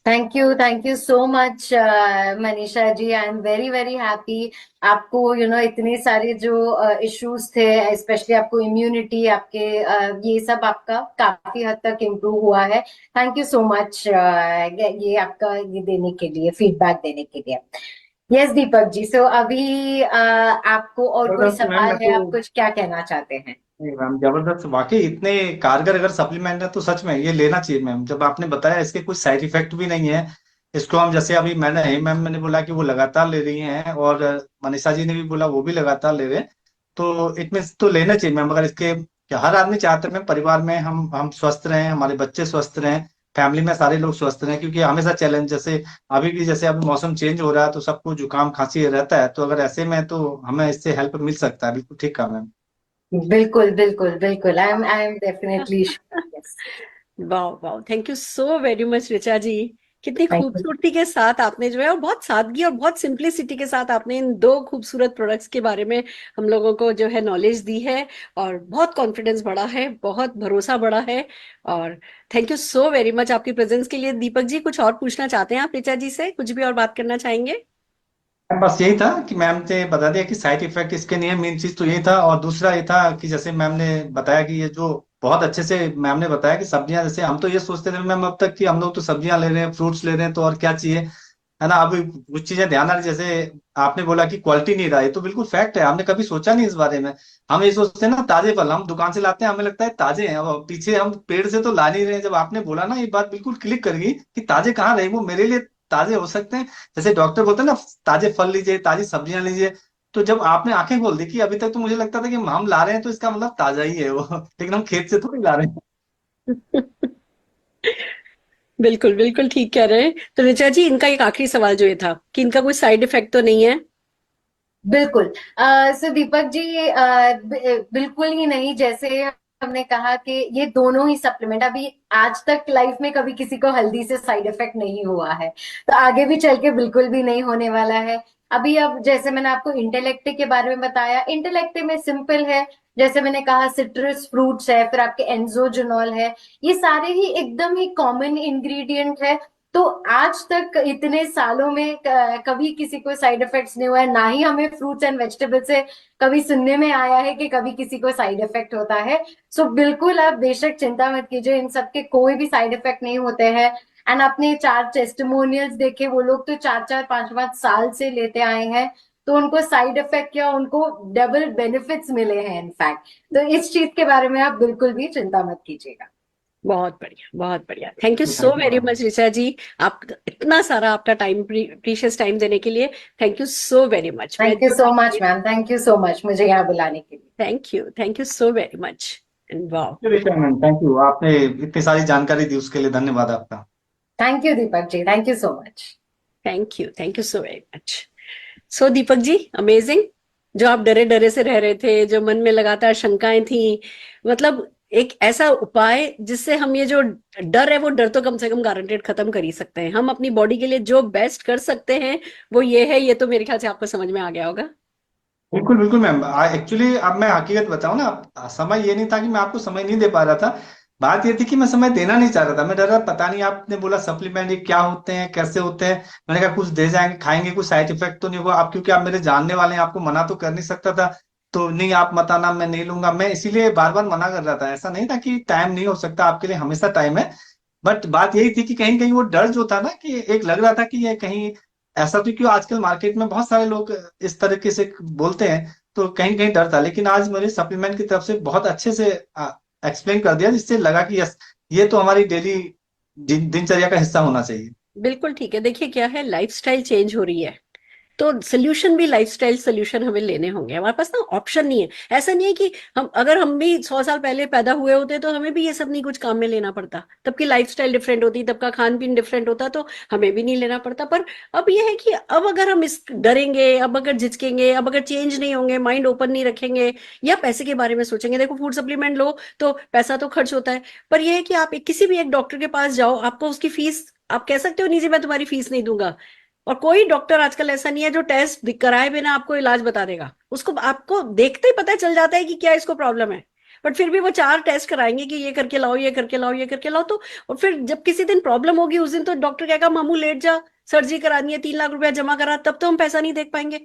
Thank you so much Manisha ji. I am very very happy आपको इतने सारे जो इश्यूज थे, स्पेशली आपको इम्यूनिटी, आपके ये सब आपका काफी हद तक इम्प्रूव हुआ है। थैंक यू सो मच ये आपका ये देने के लिए, फीडबैक देने के लिए। यस दीपक जी, सो अभी आपको और कोई जबरदस्त मैम। सवाल मैं है, तो आप कुछ क्या कहना चाहते हैं? नहीं मैम, जबरदस्त, वाकई इतने कारगर अगर सप्लीमेंट है तो सच में ये लेना चाहिए मैम। जब आपने बताया इसके कुछ साइड इफेक्ट भी नहीं है, इसको हम जैसे अभी मैंने बोला कि वो लगातार ले रही हैं, और मनीषा जी ने भी बोला वो भी लगातार ले रहे हैं। तो इतने तो लेना चाहिए मैम। मगर इसके क्या हर आदमी चाहता है मैम, परिवार में हम स्वस्थ रहें, हमारे बच्चे स्वस्थ रहें, फैमिली में सारे लोग स्वस्थ रहें, क्योंकि हमेशा चैलेंज, जैसे अभी भी जैसे अभी मौसम चेंज हो रहा है तो सबको जुकाम खांसी रहता है, तो अगर ऐसे में तो हमें इससे हेल्प मिल सकता है। बिल्कुल ठीक कहा मैम। बिल्कुल बिल्कुल बिल्कुल, I am definitely sure. Yes. वाह वाह, thank you so very much Richa ji. कितनी थैंक यू। खूबसूरती के साथ आपने जो है, और बहुत सादगी और बहुत सिंप्लिसिटी के साथ आपने इन दो खूबसूरत प्रोडक्ट्स के बारे में हम लोगों को जो है नॉलेज दी है, और बहुत कॉन्फिडेंस बढ़ा है, बहुत भरोसा बढ़ा है। और thank you so very much आपकी प्रेजेंस के लिए। दीपक जी, कुछ और पूछना चाहते हैं आप ऋचा जी से? कुछ भी और बात करना चाहेंगे? बस यही था कि मैम ने बता दिया कि साइड इफेक्ट इसके नहीं है, मेन चीज तो यही था। और दूसरा ये था कि जैसे मैम ने बताया कि ये जो बहुत अच्छे से मैम ने बताया कि सब्जियां, जैसे हम तो ये सोचते थे मैम अब तक कि हम लोग तो सब्जियां ले रहे हैं, फ्रूट्स ले रहे हैं, तो और क्या चाहिए, है ना। अभी कुछ चीजें ध्यान आ रही, जैसे आपने बोला कि क्वालिटी नहीं रहा, ये तो बिल्कुल फैक्ट है। हमने कभी सोचा नहीं इस बारे में। हम ये सोचते हैं ना, ताजे फल हम दुकान से लाते हैं, हमें लगता है ताजे हैं, अब पीछे हम पेड़ से तो ला नहीं रहे हैं। जब आपने बोला ना, ये बात बिल्कुल क्लिक कर गई कि ताजे कहाँ रहे, वो मेरे लिए ताजे हो सकते हैं। जैसे डॉक्टर बोलते हैं ना, ताजे फल लीजिए, ताजी सब्जियां लीजिए। तो जब आपने आंखें खोल दी कि अभी तक तो मुझे लगता था कि हम ला रहे हैं तो इसका मतलब ताजा ही है वो लेकिन हम खेत से थोड़ी ला रहे हैं। बिल्कुल बिल्कुल ठीक कह रहे हैं। तो ऋचा जी, इनका एक आखिरी सवाल जो ये था कि इनका कोई साइड इफेक्ट तो नहीं है? बिल्कुल। सो दीपक जी, बिल्कुल ही नहीं। जैसे हमने कहा कि ये दोनों ही सप्लीमेंट, अभी आज तक लाइफ में कभी किसी को हल्दी से साइड इफेक्ट नहीं हुआ है, तो आगे भी चल के बिल्कुल भी नहीं होने वाला है। अभी अब जैसे मैंने आपको इंटेलेक्टे के बारे में बताया, इंटेलेक्टे में सिंपल है। जैसे मैंने कहा, सिट्रस फ्रूट्स है, फिर आपके एंजोजोनॉल है, ये सारे ही एकदम ही कॉमन इंग्रेडिएंट है। तो आज तक इतने सालों में कभी किसी को साइड इफेक्ट्स नहीं हुआ है, ना ही हमें फ्रूट्स एंड वेजिटेबल्स से कभी सुनने में आया है कि कभी किसी को साइड इफेक्ट होता है। सो बिल्कुल आप बेशक चिंता मत कीजिए, इन सब के कोई भी साइड इफेक्ट नहीं होते हैं। एंड आपने 4 टेस्टिमोनियल्स देखे, वो लोग तो 4-4 5-5 साल से लेते आए हैं, तो उनको साइड इफेक्ट या उनको डबल बेनिफिट्स मिले हैं इनफैक्ट। तो इस चीज के बारे में आप बिल्कुल भी चिंता मत कीजिएगा। बहुत बढ़िया, बहुत बढ़िया। Thank you so thank you very ma'am. Much Richa ji, आप इतना सारा आपका टाइम, प्रीशियस टाइम देने के लिए thank you so very much. मैं thank you so much ma'am, thank you so much मुझे यहाँ बुलाने के लिए। Thank you so very much. And wow, ma'am thank you, आपने इतनी सारी जानकारी दी उसके लिए धन्यवाद आपका। Thank you Deepak ji, thank you so much. Thank you so very much. So Deepak ji, amazing. जो आप डरे डरे से रह रहे थे, जो मन में लगातार शंकाएं थी, मतलब एक ऐसा उपाय जिससे हम ये जो डर है, वो डर तो कम से कम गारंटेड खत्म कर ही सकते हैं। हम अपनी बॉडी के लिए जो बेस्ट कर सकते हैं वो ये है। ये तो मेरे ख्याल से आपको समझ में आ गया होगा। बिल्कुल बिल्कुल मैम। एक्चुअली अब मैं हकीकत बताऊं ना, समय ये नहीं था कि मैं आपको समय नहीं दे पा रहा था। बात ये थी कि मैं समय देना नहीं चाह रहा था। मैं डर रहा, पता नहीं, आपने बोला सप्लीमेंट ये क्या होते हैं, कैसे होते हैं। मैंने कहा कुछ दे जाएंगे, खाएंगे, कुछ साइड इफेक्ट तो नहीं होगा। आप क्योंकि आप मेरे जानने वाले हैं, आपको मना तो कर नहीं सकता था। तो नहीं, आप मत आना, मैं नहीं लूंगा, मैं इसीलिए बार बार मना कर रहा था। ऐसा नहीं था कि टाइम नहीं हो सकता, आपके लिए हमेशा टाइम है। बट बात यही थी कि कहीं कहीं वो डर जो था ना, कि एक लग रहा था कि ये कहीं ऐसा, तो क्यों आजकल मार्केट में बहुत सारे लोग इस तरीके से बोलते हैं, तो कहीं कहीं डर था। लेकिन आज मेरे सप्लीमेंट की तरफ से बहुत अच्छे से एक्सप्लेन कर दिया, जिससे लगा कि यस, ये तो हमारी डेली दिनचर्या का हिस्सा होना चाहिए। बिल्कुल ठीक है। देखिए क्या है, लाइफस्टाइल चेंज हो रही है, तो सोल्यूशन भी लाइफस्टाइल सोल्यूशन हमें लेने होंगे। हमारे पास ना ऑप्शन नहीं है। ऐसा नहीं है कि हम भी 100 साल पहले पैदा हुए होते तो हमें भी ये सब नहीं कुछ काम में लेना पड़ता, तब की लाइफस्टाइल डिफरेंट होती, तब का खान पीन डिफरेंट होता, तो हमें भी नहीं लेना पड़ता। पर अब ये है कि अब अगर हम इस डरेंगे, अब अगर झिझकेंगे, अब अगर चेंज नहीं होंगे, माइंड ओपन नहीं रखेंगे, या पैसे के बारे में सोचेंगे, देखो फूड सप्लीमेंट लो तो पैसा तो खर्च होता है, पर यह है कि आप किसी भी एक डॉक्टर के पास जाओ, आपको उसकी फीस, आप कह सकते हो नहीं जी मैं तुम्हारी फीस नहीं दूंगा। और कोई डॉक्टर आजकल ऐसा नहीं है जो टेस्ट कराए बिना आपको इलाज बता देगा। उसको आपको देखते ही पता चल जाता है कि क्या इसको प्रॉब्लम है, बट फिर भी वो 4 टेस्ट कराएंगे कि ये करके लाओ, ये करके लाओ, ये करके लाओ। तो और फिर जब किसी दिन प्रॉब्लम होगी, उस दिन तो डॉक्टर कहेगा मामू लेट जा, सर्जरी करानी है, 3 लाख रुपया जमा करा, तब तो हम पैसा नहीं देख पाएंगे।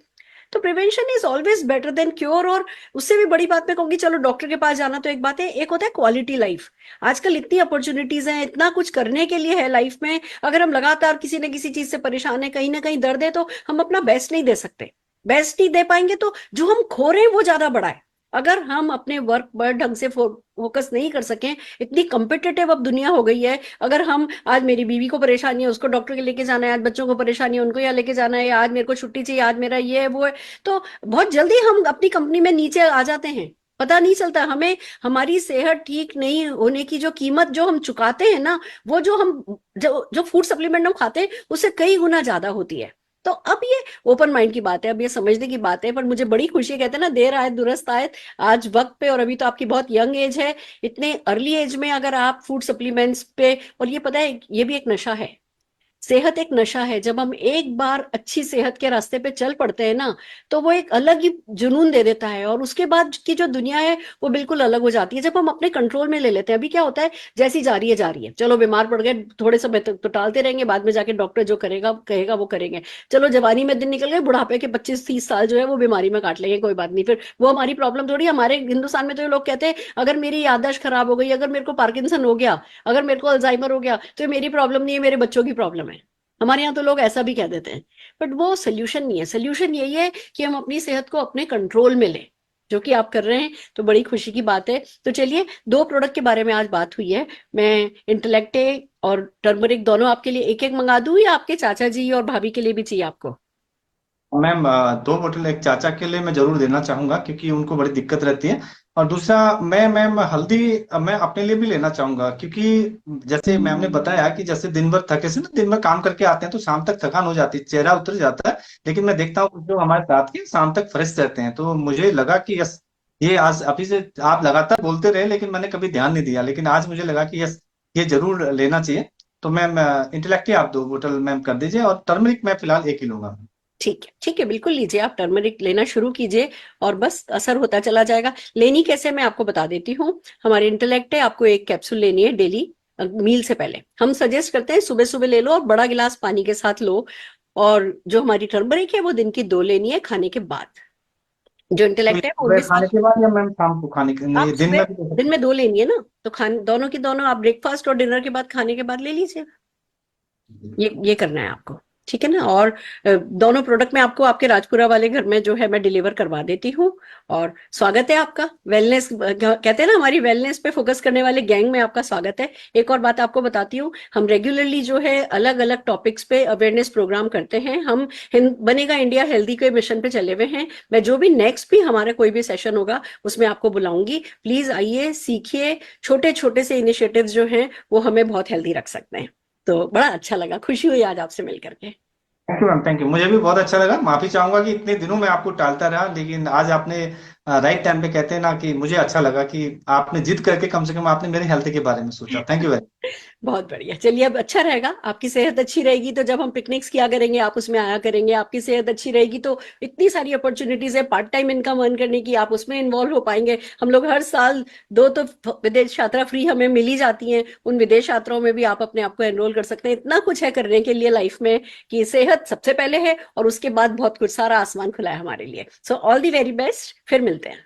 तो prevention is always better than cure. और उससे भी बड़ी बात मैं कहूंगी, चलो डॉक्टर के पास जाना तो एक बात है, एक होता है क्वालिटी लाइफ। आजकल इतनी अपॉर्चुनिटीज हैं, इतना कुछ करने के लिए है लाइफ में। अगर हम लगातार किसी न किसी चीज से परेशान है, कहीं ना कहीं दर्द है, तो हम अपना बेस्ट नहीं दे सकते। बेस्ट नहीं दे पाएंगे तो जो हम खो रहे हैं वो ज्यादा बड़ा है। अगर हम अपने वर्क पर ढंग से फोकस नहीं कर सकें, इतनी कम्पिटिटिव अब दुनिया हो गई है, अगर हम आज मेरी बीवी को परेशानी है, उसको डॉक्टर के लेके जाना है, आज बच्चों को परेशानी है, उनको यहाँ लेके जाना है, आज मेरे को छुट्टी चाहिए, आज मेरा ये है वो है, तो बहुत जल्दी हम अपनी कंपनी में नीचे आ जाते हैं, पता नहीं चलता हमें। हमारी सेहत ठीक नहीं होने की जो कीमत जो हम चुकाते हैं ना, वो जो फूड सप्लीमेंट हम खाते हैं उससे कई गुना ज्यादा होती है। तो अब ये ओपन माइंड की बात है, अब ये समझने की बात है, पर मुझे बड़ी खुशी है, कहते हैं ना देर आए दुरुस्त आए, आज वक्त पे, और अभी तो आपकी बहुत यंग एज है, इतने अर्ली एज में अगर आप फूड सप्लीमेंट्स पे, और ये पता है ये भी एक नशा है, सेहत एक नशा है, जब हम एक बार अच्छी सेहत के रास्ते पे चल पड़ते हैं ना, तो वो एक अलग ही जुनून दे देता है, और उसके बाद की जो दुनिया है वो बिल्कुल अलग हो जाती है जब हम अपने कंट्रोल में ले लेते हैं। अभी क्या होता है, जैसी जा रही है, चलो बीमार पड़ गए थोड़े समय तक तो टालते रहेंगे, बाद में जाके डॉक्टर जो करेगा कहेगा वो करेंगे, चलो जवानी में दिन निकल गए, बुढ़ापे के 25-30 साल जो है वो बीमारी में काट लेंगे, कोई बात नहीं, फिर वो हमारी प्रॉब्लम थोड़ी। हमारे हिंदुस्तान में तो ये लोग कहते हैं अगर मेरी याददाश्त खराब हो गई, अगर मेरे को पार्किंसन हो गया, अगर मेरे को अल्जाइमर हो गया, तो ये मेरी प्रॉब्लम नहीं है, मेरे बच्चों की प्रॉब्लम है। हमारे यहाँ तो लोग ऐसा भी कह देते हैं, बट वो सोल्यूशन नहीं है। सोल्यूशन यही है कि हम अपनी सेहत को अपने कंट्रोल में लें, जो कि आप कर रहे हैं, तो बड़ी खुशी की बात है। तो चलिए, 2 प्रोडक्ट के बारे में आज बात हुई है, मैं इंटेलेक्टे और टर्मरिक दोनों आपके लिए एक एक मंगा दूं, या आपके चाचा जी और भाभी के लिए भी चाहिए आपको? मैम 2 बोतल एक चाचा के लिए मैं जरूर देना चाहूंगा क्योंकि उनको बड़ी दिक्कत रहती है। और दूसरा मैं मैम हल्दी मैं अपने लिए भी लेना चाहूंगा क्योंकि जैसे मैम ने बताया कि जैसे दिन भर थके से ना, दिन भर काम करके आते हैं तो शाम तक थकान हो जाती है, चेहरा उतर जाता है, लेकिन मैं देखता हूँ जो हमारे साथ के शाम तक फ्रेश रहते हैं। तो मुझे लगा कि यस, ये आज अभी से आप लगातार बोलते रहे लेकिन मैंने कभी ध्यान नहीं दिया, लेकिन आज मुझे लगा कि यस, ये जरूर लेना चाहिए। तो मैम इंटेलेक्ट आप 2 बोतल मैम कर दीजिए और टर्मरिक मैं फिलहाल 1 ही लूंगा। ठीक है, बिल्कुल लीजिए, आप टर्मरिक लेना शुरू कीजिए और बस असर होता चला जाएगा। लेनी कैसे मैं आपको बता देती हूँ। हमारे इंटेलेक्ट है, आपको 1 कैप्सूल लेनी है डेली मील से पहले। हम सजेस्ट करते हैं सुबह सुबह ले लो और बड़ा गिलास पानी के साथ लो। और जो हमारी टर्मरिक है वो दिन की 2 लेनी है खाने के बाद। जो तो इंटेलेक्ट है वो सुबह भी खाने के बाद या मैम शाम को खाने के आप नहीं, दिन में भी ले सकते दिन में 2 लेनी है ना, तो खाने दोनों की दोनों आप ब्रेकफास्ट और डिनर के बाद खाने के बाद ले लीजिए। हैं? ये करना है आपको, ठीक है ना। और दोनों प्रोडक्ट में आपको आपके राजपुरा वाले घर में जो है मैं डिलीवर करवा देती हूँ। और स्वागत है आपका वेलनेस, कहते हैं ना हमारी वेलनेस पे फोकस करने वाले गैंग में आपका स्वागत है। एक और बात आपको बताती हूँ, हम रेगुलरली जो है अलग अलग टॉपिक्स पे अवेयरनेस प्रोग्राम करते हैं। हम बनेगा इंडिया हेल्दी के मिशन पे चले हुए हैं। मैं जो भी नेक्स्ट भी हमारा कोई भी सेशन होगा उसमें आपको बुलाऊंगी, प्लीज आइए, सीखिए। छोटे छोटे से इनिशिएटिव्स जो हैं वो हमें बहुत हेल्दी रख सकते हैं। तो बड़ा अच्छा लगा, खुशी हुई आज आपसे मिल करके। Thank you ma'am, thank you. मुझे भी बहुत अच्छा लगा। माफी चाहूंगा कि इतने दिनों में आपको टालता रहा, लेकिन आज आपने राइट टाइम पे, कहते हैं ना कि मुझे अच्छा लगा कि आपने जिद करके कम से कम आपने मेरे हेल्थ के बारे में सोचा। Thank you very. बहुत बढ़िया, चलिए अब अच्छा रहेगा, आपकी सेहत अच्छी रहेगी तो जब हम पिकनिक्स किया करेंगे आप उसमें आया करेंगे। आपकी सेहत अच्छी रहेगी तो इतनी सारी अपॉर्चुनिटीज है पार्ट टाइम इनकम अर्न करने की, आप उसमें इन्वॉल्व हो पाएंगे। हम लोग हर साल 2 तो विदेश यात्रा फ्री हमें मिली जाती हैं, उन विदेश यात्राओं में भी आप अपने आप को एनरोल कर सकते हैं। इतना कुछ है करने के लिए लाइफ में कि सेहत सबसे पहले है और उसके बाद बहुत कुछ, सारा आसमान खुला है हमारे लिए। So all the very best, फिर मिलते हैं।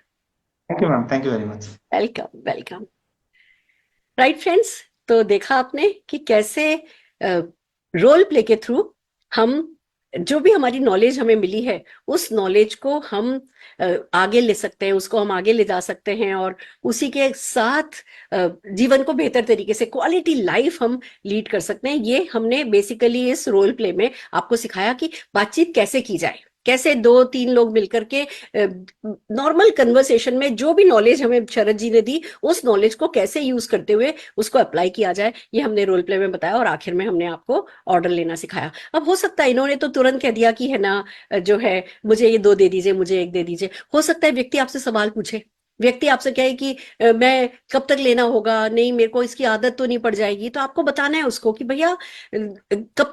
Thank you ma'am, thank you very much. Welcome welcome. Right friends, तो देखा आपने कि कैसे रोल प्ले के थ्रू हम जो भी हमारी नॉलेज हमें मिली है उस नॉलेज को हम आगे ले सकते हैं, उसको हम आगे ले जा सकते हैं और उसी के साथ जीवन को बेहतर तरीके से क्वालिटी लाइफ हम लीड कर सकते हैं। ये हमने बेसिकली इस रोल प्ले में आपको सिखाया कि बातचीत कैसे की जाए, कैसे 2-3 लोग मिलकर के नॉर्मल कन्वर्सेशन में जो भी नॉलेज हमें शरद जी ने दी उस नॉलेज को कैसे यूज करते हुए उसको अप्लाई किया जाए, ये हमने रोल प्ले में बताया। और आखिर में हमने आपको ऑर्डर लेना सिखाया। अब हो सकता है इन्होंने तो तुरंत कह दिया कि है ना, जो है मुझे ये 2 दे दीजिए, मुझे 1 दे दीजिए। हो सकता है व्यक्ति आपसे सवाल पूछे, व्यक्ति आपसे कहे कि मैं कब तक लेना होगा, नहीं मेरे को इसकी आदत तो नहीं पड़ जाएगी। तो आपको बताना है उसको कि भैया कब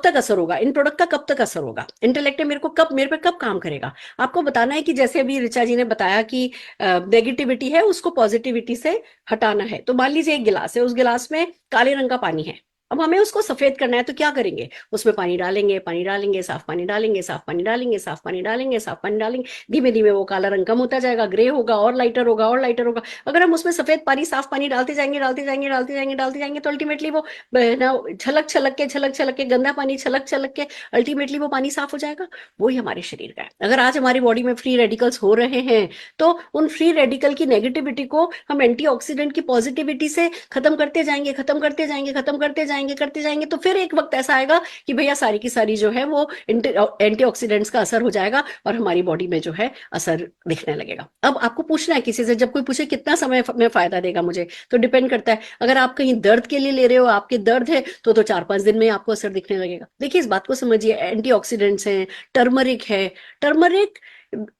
तक असर होगा, इन प्रोडक्ट का कब तक असर होगा, इंटेलेक्ट मेरे पे कब काम करेगा। आपको बताना है कि जैसे अभी ऋचा जी ने बताया कि नेगेटिविटी है उसको पॉजिटिविटी से हटाना है। तो मान लीजिए 1 गिलास है, उस गिलास में काले रंग का पानी है, अब हमें उसको सफेद करना है तो क्या करेंगे, उसमें पानी डालेंगे, पानी डालेंगे, साफ पानी डालेंगे, साफ पानी डालेंगे, साफ पानी डालेंगे, साफ पानी डालेंगे, धीमे धीमे वो काला रंग कम होता जाएगा, ग्रे होगा और लाइटर होगा और लाइटर होगा। अगर हम उसमें सफेद पानी, साफ पानी डालते जाएंगे डालते जाएंगे डालते जाएंगे डालते जाएंगे तो अल्टीमेटली वो ना छलक छलक के गंदा पानी छलक छलक के अल्टीमेटली वो पानी साफ हो जाएगा। वही हमारे शरीर का है। अगर आज हमारी बॉडी में फ्री रेडिकल्स हो रहे हैं तो उन फ्री रेडिकल की नेगेटिविटी को हम एंटीऑक्सीडेंट की पॉजिटिविटी से खत्म करते जाएंगे, खत्म करते जाएंगे, खत्म करते जाएंगे तो फिर एक वक्त ऐसा आएगा कि भैया सारी की सारी जो है वो एंटीऑक्सीडेंट्स का असर हो जाएगा और हमारी बॉडी में जो है असर दिखने लगेगा। अब आपको पूछना है किसी से, जब कोई पूछे कितना समय में फायदा देगा मुझे, तो डिपेंड करता है। अगर आप कहीं दर्द के लिए ले रहे हो, आपके दर्द है तो 4-5 दिन में आपको असर दिखने लगेगा। देखिए इस बात को समझिए, एंटीऑक्सीडेंट्स हैं, टर्मरिक है। टर्मरिक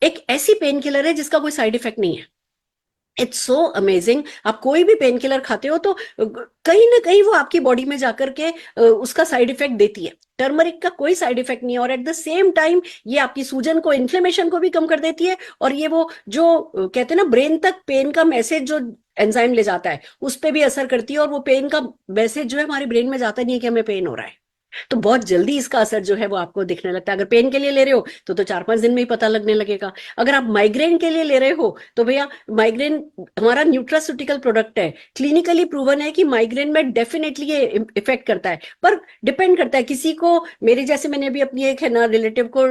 एक ऐसी पेन किलर है जिसका कोई साइड इफेक्ट नहीं है। It's so amazing. आप कोई भी पेन किलर खाते हो तो कहीं ना कहीं वो आपकी बॉडी में जाकर के उसका साइड इफेक्ट देती है। टर्मरिक का कोई साइड इफेक्ट नहीं है और एट द सेम टाइम ये आपकी सूजन को, इन्फ्लेमेशन को भी कम कर देती है और ये वो जो कहते हैं ना ब्रेन तक पेन का मैसेज जो एंजाइम ले जाता है उस पर भी असर करती है और वो पेन का मैसेज जो है हमारे ब्रेन में जाता नहीं है कि हमें पेन हो रहा है। तो बहुत जल्दी इसका असर जो है वो आपको दिखने लगता है। अगर पेन के लिए ले रहे हो तो 4-5 दिन में ही पता लगने लगेगा। अगर आप माइग्रेन के लिए ले रहे हो तो भैया माइग्रेन हमारा न्यूट्रास्यूटिकल प्रोडक्ट है, क्लिनिकली प्रूवन है कि माइग्रेन में डेफिनेटली ये इफेक्ट करता है। पर डिपेंड करता है, किसी को मेरे जैसे, मैंने अभी अपनी एक है ना रिलेटिव को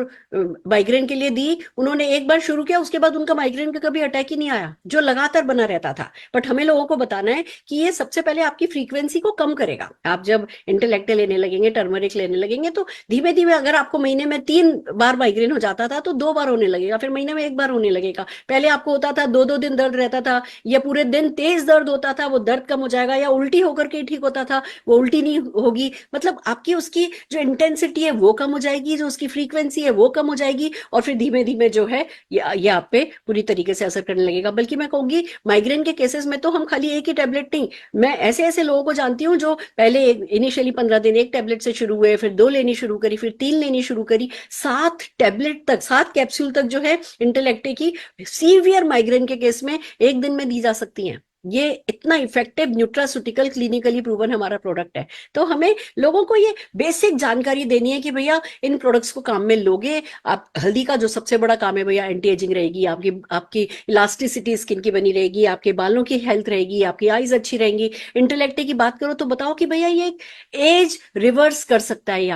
माइग्रेन के लिए दी, उन्होंने एक बार शुरू किया उसके बाद उनका माइग्रेन का कभी अटैक ही नहीं आया, जो लगातार बना रहता था। बट हमें लोगों को बताना है कि ये सबसे पहले आपकी फ्रीक्वेंसी को कम करेगा। आप जब इंटेलेक्ट लेने लगेंगे, टर्मरिक लेने लगेंगे तो धीमे धीमे, अगर आपको महीने में 3 बार माइग्रेन हो जाता था तो 2 बार होने लगेगा, फिर महीने में 1 बार होने लगेगा। पहले आपको होता था 2-2 दिन दर्द रहता था या पूरे दिन तेज दर्द होता था, वो दर्द कम हो जाएगा, या उल्टी होकर के ठीक होता था, वो उल्टी नहीं होगी। मतलब आपकी उसकी जो इंटेंसिटी है वो कम हो जाएगी, जो उसकी फ्रीक्वेंसी है वो कम हो जाएगी और फिर धीमे धीमे जो है ये आप पे पूरी तरीके से असर करने लगेगा। बल्कि मैं कहूंगी माइग्रेन के केसेस में तो हम खाली एक ही टेबलेट नहीं, मैं ऐसे ऐसे लोगों को जानती हूँ जो पहले इनिशियली 15 दिन एक टेबलेट से शुरू हुए, फिर 2 लेनी शुरू करी, फिर 3 लेनी शुरू करी, 7 टेबलेट तक, 7 कैप्सूल तक जो है इंटेलेक्टे की सीवियर माइग्रेन के केस में एक दिन में दी जा सकती हैं। ये इतना इफेक्टिव न्यूट्रास्यूटिकल क्लिनिकली प्रूवन हमारा प्रोडक्ट है। तो हमें लोगों को ये बेसिक जानकारी देनी है कि भैया इन प्रोडक्ट्स को काम में लोगे। आप हल्दी का जो सबसे बड़ा काम है भैया, एंटी एजिंग रहेगी, आपकी इलास्टिसिटी स्किन की बनी रहेगी, आपके बालों की हेल्थ रहेगी, आपकी आईज अच्छी रहेंगी। इंटेलेक्टे की बात करो तो बताओ कि भैया ये एज रिवर्स कर सकता है, ये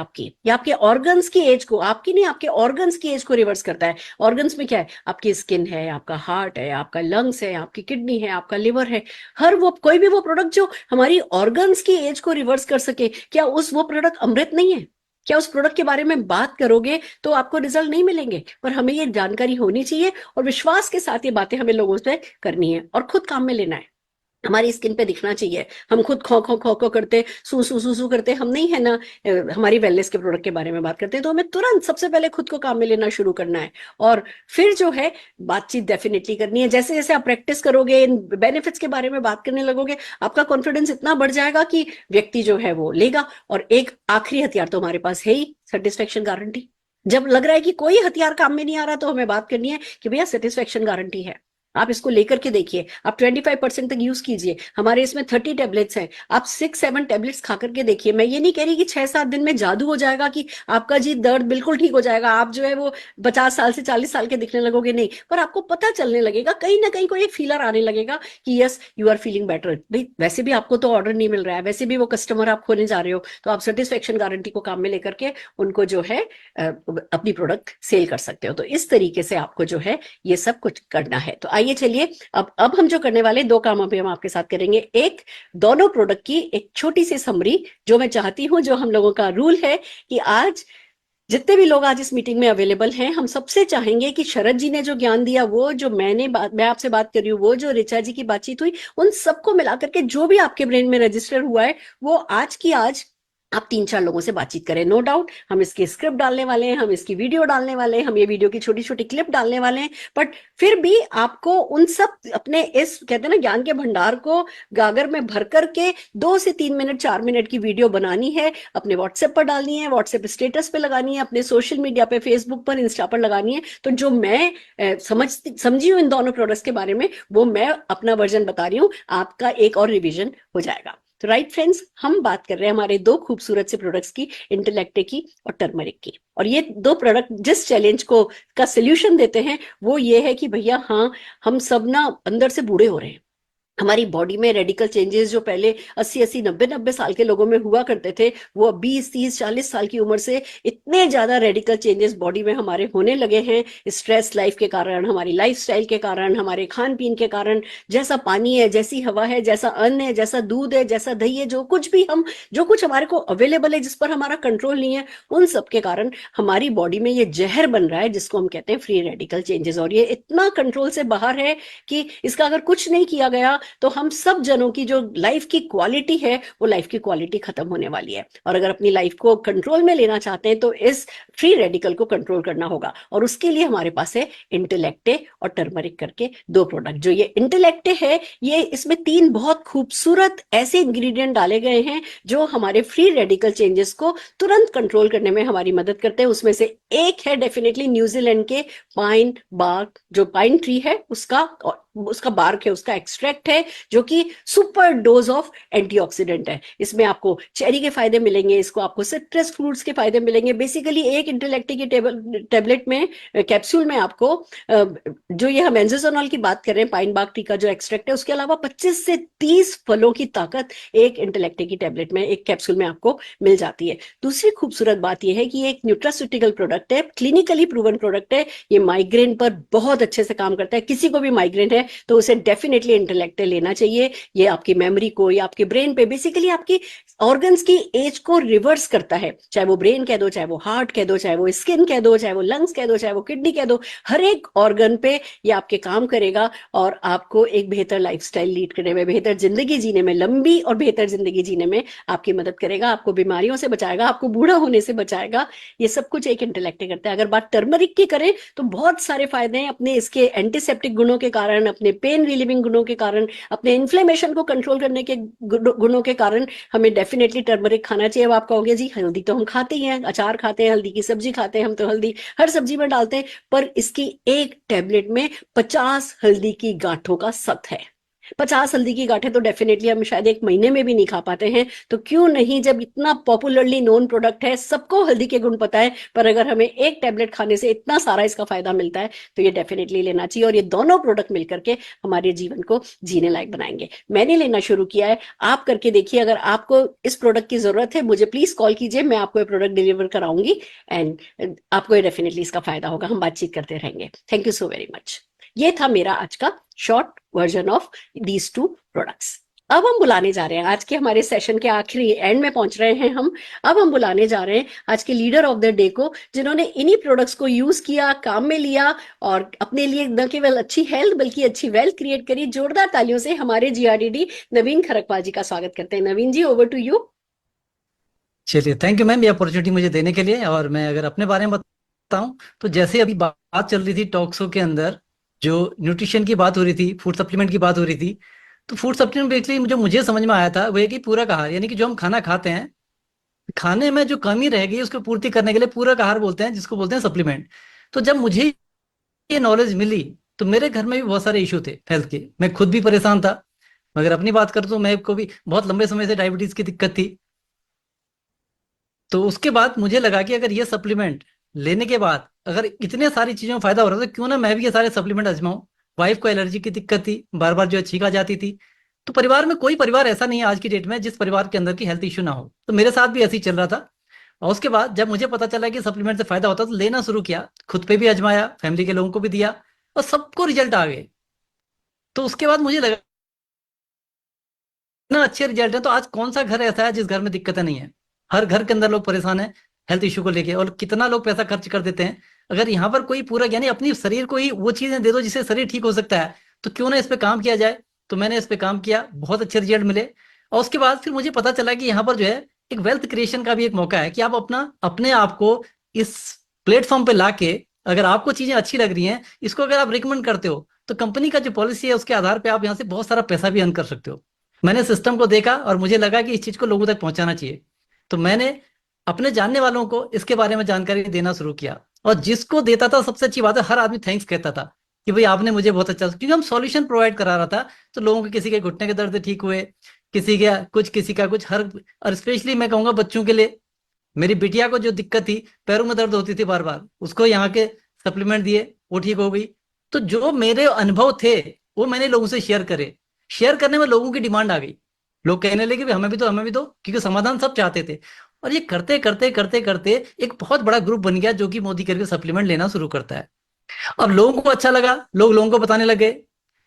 आपके ऑर्गन्स की एज को, आपकी नहीं, आपके ऑर्गन्स की एज को रिवर्स करता है। ऑर्गन्स में क्या है, आपकी स्किन है, आपका हार्ट है, आपका लंग्स है, आपकी किडनी है, आपका लिवर है। हर वो कोई भी वो प्रोडक्ट जो हमारी ऑर्गन्स की एज को रिवर्स कर सके, क्या वो प्रोडक्ट अमृत नहीं है? क्या उस प्रोडक्ट के बारे में बात करोगे तो आपको रिजल्ट नहीं मिलेंगे? पर हमें ये जानकारी होनी चाहिए और विश्वास के साथ ये बातें हमें लोगों से करनी है और खुद काम में लेना है। हमारी स्किन पे दिखना चाहिए। हम खुद खो खो खो खो करते, सू सू सू सू करते हम नहीं है ना। हमारी वेलनेस के प्रोडक्ट के बारे में बात करते हैं तो हमें तुरंत सबसे पहले खुद को काम में लेना शुरू करना है और फिर जो है बातचीत डेफिनेटली करनी है। जैसे जैसे आप प्रैक्टिस करोगे, इन बेनिफिट्स के बारे में बात करने लगोगे, आपका कॉन्फिडेंस इतना बढ़ जाएगा कि व्यक्ति जो है वो लेगा। और एक आखिरी हथियार तो हमारे पास है ही, सेटिस्फेक्शन गारंटी। जब लग रहा है कि कोई हथियार काम में नहीं आ रहा तो हमें बात करनी है कि भैया सेटिस्फेक्शन गारंटी है। आप इसको लेकर के देखिए, आप 25% तक यूज कीजिए। हमारे इसमें 30 टेबलेट्स हैं, आप 6-7 टेबलेट्स खा करके देखिए। मैं ये नहीं कह रही कि 6-7 दिन में जादू हो जाएगा कि आपका जी दर्द बिल्कुल ठीक हो जाएगा, आप जो है वो 50 साल से 40 साल के दिखने लगोगे, नहीं। पर आपको पता चलने लगेगा, कहीं ना कहीं कोई एक फीलर आने लगेगा कि yes you are feeling better. भाई वैसे भी आपको तो ऑर्डर नहीं मिल रहा है, वैसे भी वो कस्टमर आप खोने जा रहे हो, तो आप सेटिस्फेक्शन गारंटी को काम में लेकर के उनको जो है अपनी प्रोडक्ट सेल कर सकते हो। तो इस तरीके से आपको जो है ये सब कुछ करना है। तो आइए चलिए अब हम जो करने वाले 2 काम अभी हम आपके साथ करेंगे। एक, दोनों प्रोडक्ट की एक छोटी सी समरी जो मैं चाहती हूं, जो हम लोगों का रूल है कि आज जितने भी लोग आज इस मीटिंग में अवेलेबल हैं, हम सबसे चाहेंगे कि शरद जी ने जो ज्ञान दिया, वो जो मैं आपसे बात कर रही हूँ, वो जो ऋचा जी की बातचीत हुई, उन सबको मिलाकर के जो भी आपके ब्रेन में रजिस्टर हुआ है वो आज की आज आप 3-4 लोगों से बातचीत करें। नो डाउट हम इसकी स्क्रिप्ट डालने वाले हैं, हम इसकी वीडियो डालने वाले हैं, हम ये वीडियो की छोटी छोटी क्लिप डालने वाले हैं। बट फिर भी आपको उन सब अपने इस कहते हैं ना ज्ञान के भंडार को गागर में भर करके 2 से 3 मिनट 4 मिनट की वीडियो बनानी है, अपने व्हाट्सएप पर डालनी है, व्हाट्सएप स्टेटस पे लगानी है, अपने सोशल मीडिया पे, फेसबुक पर, इंस्टा पर लगानी है। तो जो मैं समझी हूँ इन दोनों प्रोडक्ट्स के बारे में, वो मैं अपना वर्जन बता रही हूँ, आपका एक और रिविजन हो जाएगा। तो राइट फ्रेंड्स, हम बात कर रहे हैं हमारे दो खूबसूरत से प्रोडक्ट्स की, इंटेलेक्टे की और टर्मरिक की। और ये दो प्रोडक्ट जिस चैलेंज को का सोल्यूशन देते हैं वो ये है कि भैया हाँ, हम सब ना अंदर से बूढ़े हो रहे हैं। हमारी बॉडी में रेडिकल चेंजेस जो पहले 80-80 90-90 साल के लोगों में हुआ करते थे, वो अब 20-30-40 साल की उम्र से इतने ज्यादा रेडिकल चेंजेस बॉडी में हमारे होने लगे हैं। स्ट्रेस लाइफ के कारण, हमारी लाइफस्टाइल के कारण, हमारे खान पीन के कारण, जैसा पानी है, जैसी हवा है, जैसा अन्न है, जैसा दूध है, जैसा दही है, जो कुछ हमारे को अवेलेबल है, जिस पर हमारा कंट्रोल नहीं है, उन सब के कारण हमारी बॉडी में ये जहर बन रहा है जिसको हम कहते हैं फ्री रेडिकल चेंजेस। और ये इतना कंट्रोल से बाहर है कि इसका अगर कुछ नहीं किया गया तो हम सब जनों की जो लाइफ की क्वालिटी है वो लाइफ की क्वालिटी खत्म होने वाली है। और अगर अपनी लाइफ को कंट्रोल में लेना चाहते हैं तो इस फ्री रेडिकल को कंट्रोल करना होगा। और उसके लिए हमारे पास है इंटेलेक्टे और टर्मरिक करके दो प्रोडक्ट। जो ये इंटेलेक्टे है, ये इसमें 3 बहुत खूबसूरत ऐसे इंग्रेडिएंट डाले गए हैं जो हमारे फ्री रेडिकल चेंजेस को तुरंत कंट्रोल करने में हमारी मदद करते हैं। उसमें से एक है डेफिनेटली न्यूजीलैंड के पाइन बार्क, जो पाइन ट्री है उसका बार्क है, उसका एक्सट्रैक्ट है, जो कि सुपर डोज ऑफ एंटीऑक्सीडेंट है। इसमें आपको चेरी के फायदे मिलेंगे, इसको आपको सिट्रस फ्रूट्स के फायदे मिलेंगे। बेसिकली एक इंटेलेक्टे की टेबलेट में, कैप्सूल में आपको जो ये हम एंजोसोनॉल की बात कर रहे हैं, पाइन बार्क टी का जो एक्सट्रैक्ट है, उसके अलावा 25 से 30 फलों की ताकत एक इंटेलेक्टे की टेबलेट में, एक कैप्सूल में आपको मिल जाती है। दूसरी खूबसूरत बात यह है कि ये एक न्यूट्रास्यूटिकल प्रोडक्ट है, क्लिनिकली प्रूवन प्रोडक्ट है। ये माइग्रेन पर बहुत अच्छे से काम करता है। किसी को भी माइग्रेन है तो उसे डेफिनेटली इंटेलेक्टे लेना चाहिए। ये आपकी मेमोरी को या आपके ब्रेन पे, बेसिकली आपकी ऑर्गन्स की एज को रिवर्स करता है। चाहे वो ब्रेन कह दो, चाहे वो हार्ट कह दो, चाहे वो स्किन कह दो, चाहे वो लंग्स कह दो, चाहे वो किडनी कह दो, हर एक ऑर्गन पे ये आपके काम करेगा और आपको एक बेहतर लाइफस्टाइल लीड करने में, बेहतर जिंदगी जीने में, लंबी और बेहतर जिंदगी जीने में आपकी मदद करेगा। आपको बीमारियों से बचाएगा, आपको बूढ़ा होने से बचाएगा। ये सब कुछ एक इंटेलेक्टे करता है। अगर बात टर्मरिक की करें तो बहुत सारे फायदे हैं, अपने इसके एंटीसेप्टिक गुणों के कारण, अपने पेन रिलीविंग गुणों के कारण, अपने इन्फ्लेमेशन को कंट्रोल करने के गुणों के कारण हमें डेफिनेटली टर्मरिक खाना चाहिए। अब आप कहोगे जी हल्दी तो हम खाते ही हैं, अचार खाते हैं, हल्दी की सब्जी खाते हैं, हम तो हल्दी हर सब्जी में डालते हैं, पर इसकी एक टेबलेट में 50 हल्दी की गांठों का सत है। 50 हल्दी की गांठें तो डेफिनेटली हम शायद एक महीने में भी नहीं खा पाते हैं। तो क्यों नहीं, जब इतना पॉपुलरली नोन प्रोडक्ट है, सबको हल्दी के गुण पता है, पर अगर हमें एक टेबलेट खाने से इतना सारा इसका फायदा मिलता है तो ये डेफिनेटली लेना चाहिए। और ये दोनों प्रोडक्ट मिलकर के हमारे जीवन को जीने लायक बनाएंगे। मैंने लेना शुरू किया है, आप करके देखिए। अगर आपको इस प्रोडक्ट की जरूरत है, मुझे प्लीज कॉल कीजिए, मैं आपको ये प्रोडक्ट डिलीवर कराऊंगी एंड आपको डेफिनेटली इसका फायदा होगा। हम बातचीत करते रहेंगे। Thank you so very much. ये था मेरा आज का short version of these 2 products. अब हम बुलाने जा रहे हैं, आज के हमारे सेशन के आखिरी एंड में पहुंच रहे हैं हम। अब हम बुलाने जा रहे हैं आज के लीडर ऑफ द डे को, जिन्होंने इन्हीं प्रोडक्ट्स को यूज किया, काम में लिया और अपने लिए न केवल अच्छी हेल्थ बल्कि अच्छी वेल्थ क्रिएट करी। जोरदार तालियों से हमारे GRDD नवीन खरकपाल जी का स्वागत करते हैं। नवीन जी, ओवर टू यू। चलिए, थैंक यू मैम ये अपॉर्चुनिटी मुझे देने के लिए। और मैं अगर अपने बारे में बताऊं तो जैसे अभी बात चल रही थी टॉक शो के अंदर, जो न्यूट्रिशन की बात हो रही थी, फूड सप्लीमेंट की बात हो रही थी, तो फूड सप्लीमेंट बेसिकली जो मुझे समझ में आया था वो है कि पूरक आहार, यानी कि जो हम खाना खाते हैं, खाने में जो कमी रह गई उसको पूर्ति करने के लिए पूरक आहार बोलते हैं, जिसको बोलते हैं सप्लीमेंट। तो जब मुझे ये नॉलेज मिली तो मेरे घर में भी बहुत सारे इशू थे हेल्थ के, मैं खुद भी परेशान था। अगर अपनी बात करूं तो मैं को भी बहुत लंबे समय से डायबिटीज की दिक्कत थी। तो उसके बाद मुझे लगा कि अगर ये सप्लीमेंट लेने के बाद अगर इतने सारी चीजों में फायदा हो रहा था, तो क्यों ना मैं भी ये सारे सप्लीमेंट आजमाऊं। वाइफ को एलर्जी की दिक्कत थी, बार बार जो है छींक आ जाती थी। तो परिवार में कोई परिवार ऐसा नहीं है आज की डेट में जिस परिवार के अंदर की हेल्थ इश्यू ना हो। तो मेरे साथ भी ऐसे ही चल रहा था। और उसके बाद जब मुझे पता चला कि सप्लीमेंट से फायदा होता तो लेना शुरू किया, खुद पे भी आजमाया, फैमिली के लोगों को भी दिया और सबको रिजल्ट आ गए। तो उसके बाद मुझे लगा इतना अच्छे रिजल्ट है, तो आज कौन सा घर ऐसा है जिस घर में दिक्कतें नहीं है। हर घर के अंदर लोग परेशान है हेल्थ इशू को लेके, और कितना लोग पैसा खर्च कर देते हैं। अगर यहाँ पर कोई पूरा यानी अपनी शरीर को ही वो चीजें दे दो जिससे शरीर ठीक हो सकता है, तो क्यों ना इस पे काम किया जाए। तो मैंने इस पे काम किया, बहुत अच्छे रिजल्ट मिले। और उसके बाद फिर मुझे पता चला कि यहाँ पर जो है एक वेल्थ क्रिएशन का भी एक मौका है कि आप अपने आप को इस प्लेटफॉर्म पे लाके, अगर आपको चीजें अच्छी लग रही हैं, इसको अगर आप रिकमेंड करते हो तो कंपनी का जो पॉलिसी है उसके आधार पे आप यहाँ से बहुत सारा पैसा भी अर्न कर सकते हो। मैंने सिस्टम को देखा और मुझे लगा कि इस चीज को लोगों तक पहुंचाना चाहिए। तो मैंने अपने जानने वालों को इसके बारे में जानकारी देना शुरू किया, और जिसको देता था सबसे अच्छी बात है हर आदमी थैंक्स कहता था कि भाई आपने मुझे बहुत अच्छा, क्योंकि हम सॉल्यूशन प्रोवाइड करा रहा था। तो लोगों के किसी के घुटने के दर्द ठीक हुए, किसी का कुछ, किसी का कुछ, हर, और स्पेशली मैं कहूंगा बच्चों के लिए, मेरी बिटिया को जो दिक्कत थी, पैरों में दर्द होती थी बार बार, उसको यहाँ के सप्लीमेंट दिए, वो ठीक हो गई। तो जो मेरे अनुभव थे वो मैंने लोगों से शेयर करे, शेयर करने में लोगों की डिमांड आ गई, लोग कहने लगे कि हमें भी दो, हमें भी दो, क्योंकि समाधान सब चाहते थे। और ये करते करते करते करते एक बहुत बड़ा ग्रुप बन गया जो कि मोदी केयर के सप्लीमेंट लेना शुरू करता है। अब लोगों को अच्छा लगा, लोगों को बताने लगे,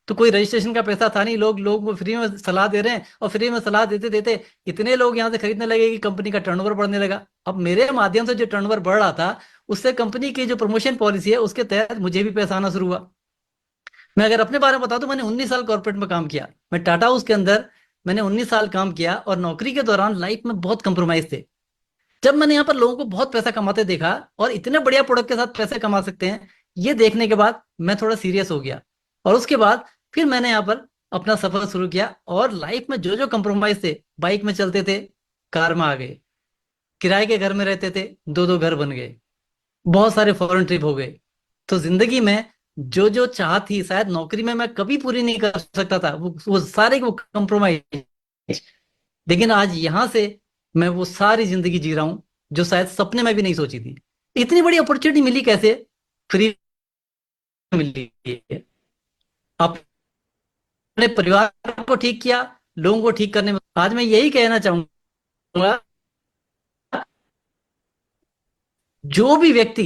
तो कोई रजिस्ट्रेशन का पैसा था नहीं, लोगों को फ्री में सलाह दे रहे हैं, और फ्री में सलाह देते देते इतने लोग यहाँ से खरीदने लगे कि कंपनी का टर्नओवर बढ़ने लगा। अब मेरे माध्यम से जो टर्नओवर बढ़ रहा था, उससे कंपनी की जो प्रमोशन पॉलिसी है उसके तहत मुझे भी पैसा आना शुरू हुआ। मैं अगर अपने बारे में बताऊं तो मैंने 19 साल कॉर्पोरेट में काम किया, मैं टाटा हाउस के अंदर मैंने 19 साल काम किया, और नौकरी के दौरान लाइफ में बहुत कंप्रोमाइज थे। जब मैंने यहाँ पर लोगों को बहुत पैसा कमाते देखा और इतने बढ़िया प्रोडक्ट के साथ पैसे कमा सकते हैं, ये देखने के बाद मैं थोड़ा सीरियस हो गया, और उसके बाद फिर मैंने यहाँ पर अपना सफर शुरू किया। और लाइफ में जो जो कंप्रोमाइज थे, बाइक में चलते थे, कार में आ गए, किराए के घर में रहते थे, दो दो घर बन गए, बहुत सारे फॉरेन ट्रिप हो गए। तो जिंदगी में जो जो चाह थी, शायद नौकरी में मैं कभी पूरी नहीं कर सकता था, वो सारे वो कंप्रोमाइज, लेकिन आज यहां से मैं वो सारी जिंदगी जी रहा हूं जो शायद सपने में भी नहीं सोची थी। इतनी बड़ी अपॉर्चुनिटी मिली कैसे? फ्री मिली है। अपने परिवार को ठीक किया, लोगों को ठीक करने में। आज मैं यही कहना चाहूंगा, जो भी व्यक्ति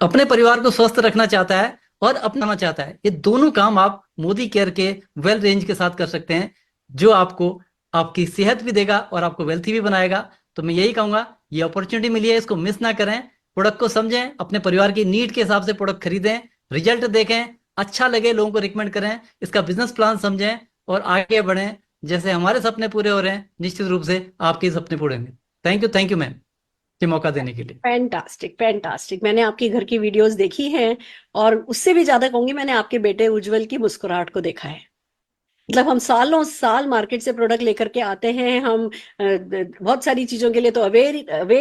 अपने परिवार को स्वस्थ रखना चाहता है और अपनाना चाहता है, ये दोनों काम आप मोदी केयर के वेल रेंज के साथ कर सकते हैं, जो आपको आपकी सेहत भी देगा और आपको वेल्थी भी बनाएगा। तो मैं यही कहूंगा, ये अपॉर्चुनिटी मिली है, इसको मिस ना करें, प्रोडक्ट को समझें, अपने परिवार की नीड के हिसाब से प्रोडक्ट खरीदें, रिजल्ट देखें, अच्छा लगे लोगों को रिकमेंड करें, इसका बिजनेस प्लान समझें और आगे बढ़ें। जैसे हमारे सपने पूरे हो रहे हैं, निश्चित रूप से आपके सपने पूरे होंगे। थैंक यू मैम, ये मौका देने के लिए। Fantastic fantastic. मैंने आपकी घर की वीडियोस देखी हैं, और उससे भी ज्यादा कहूंगी मैंने आपके बेटे उज्जवल की मुस्कुराहट को देखा है। मतलब हम सालों साल मार्केट से प्रोडक्ट लेकर के आते हैं, हम बहुत सारी चीजों के लिए तो अवेयर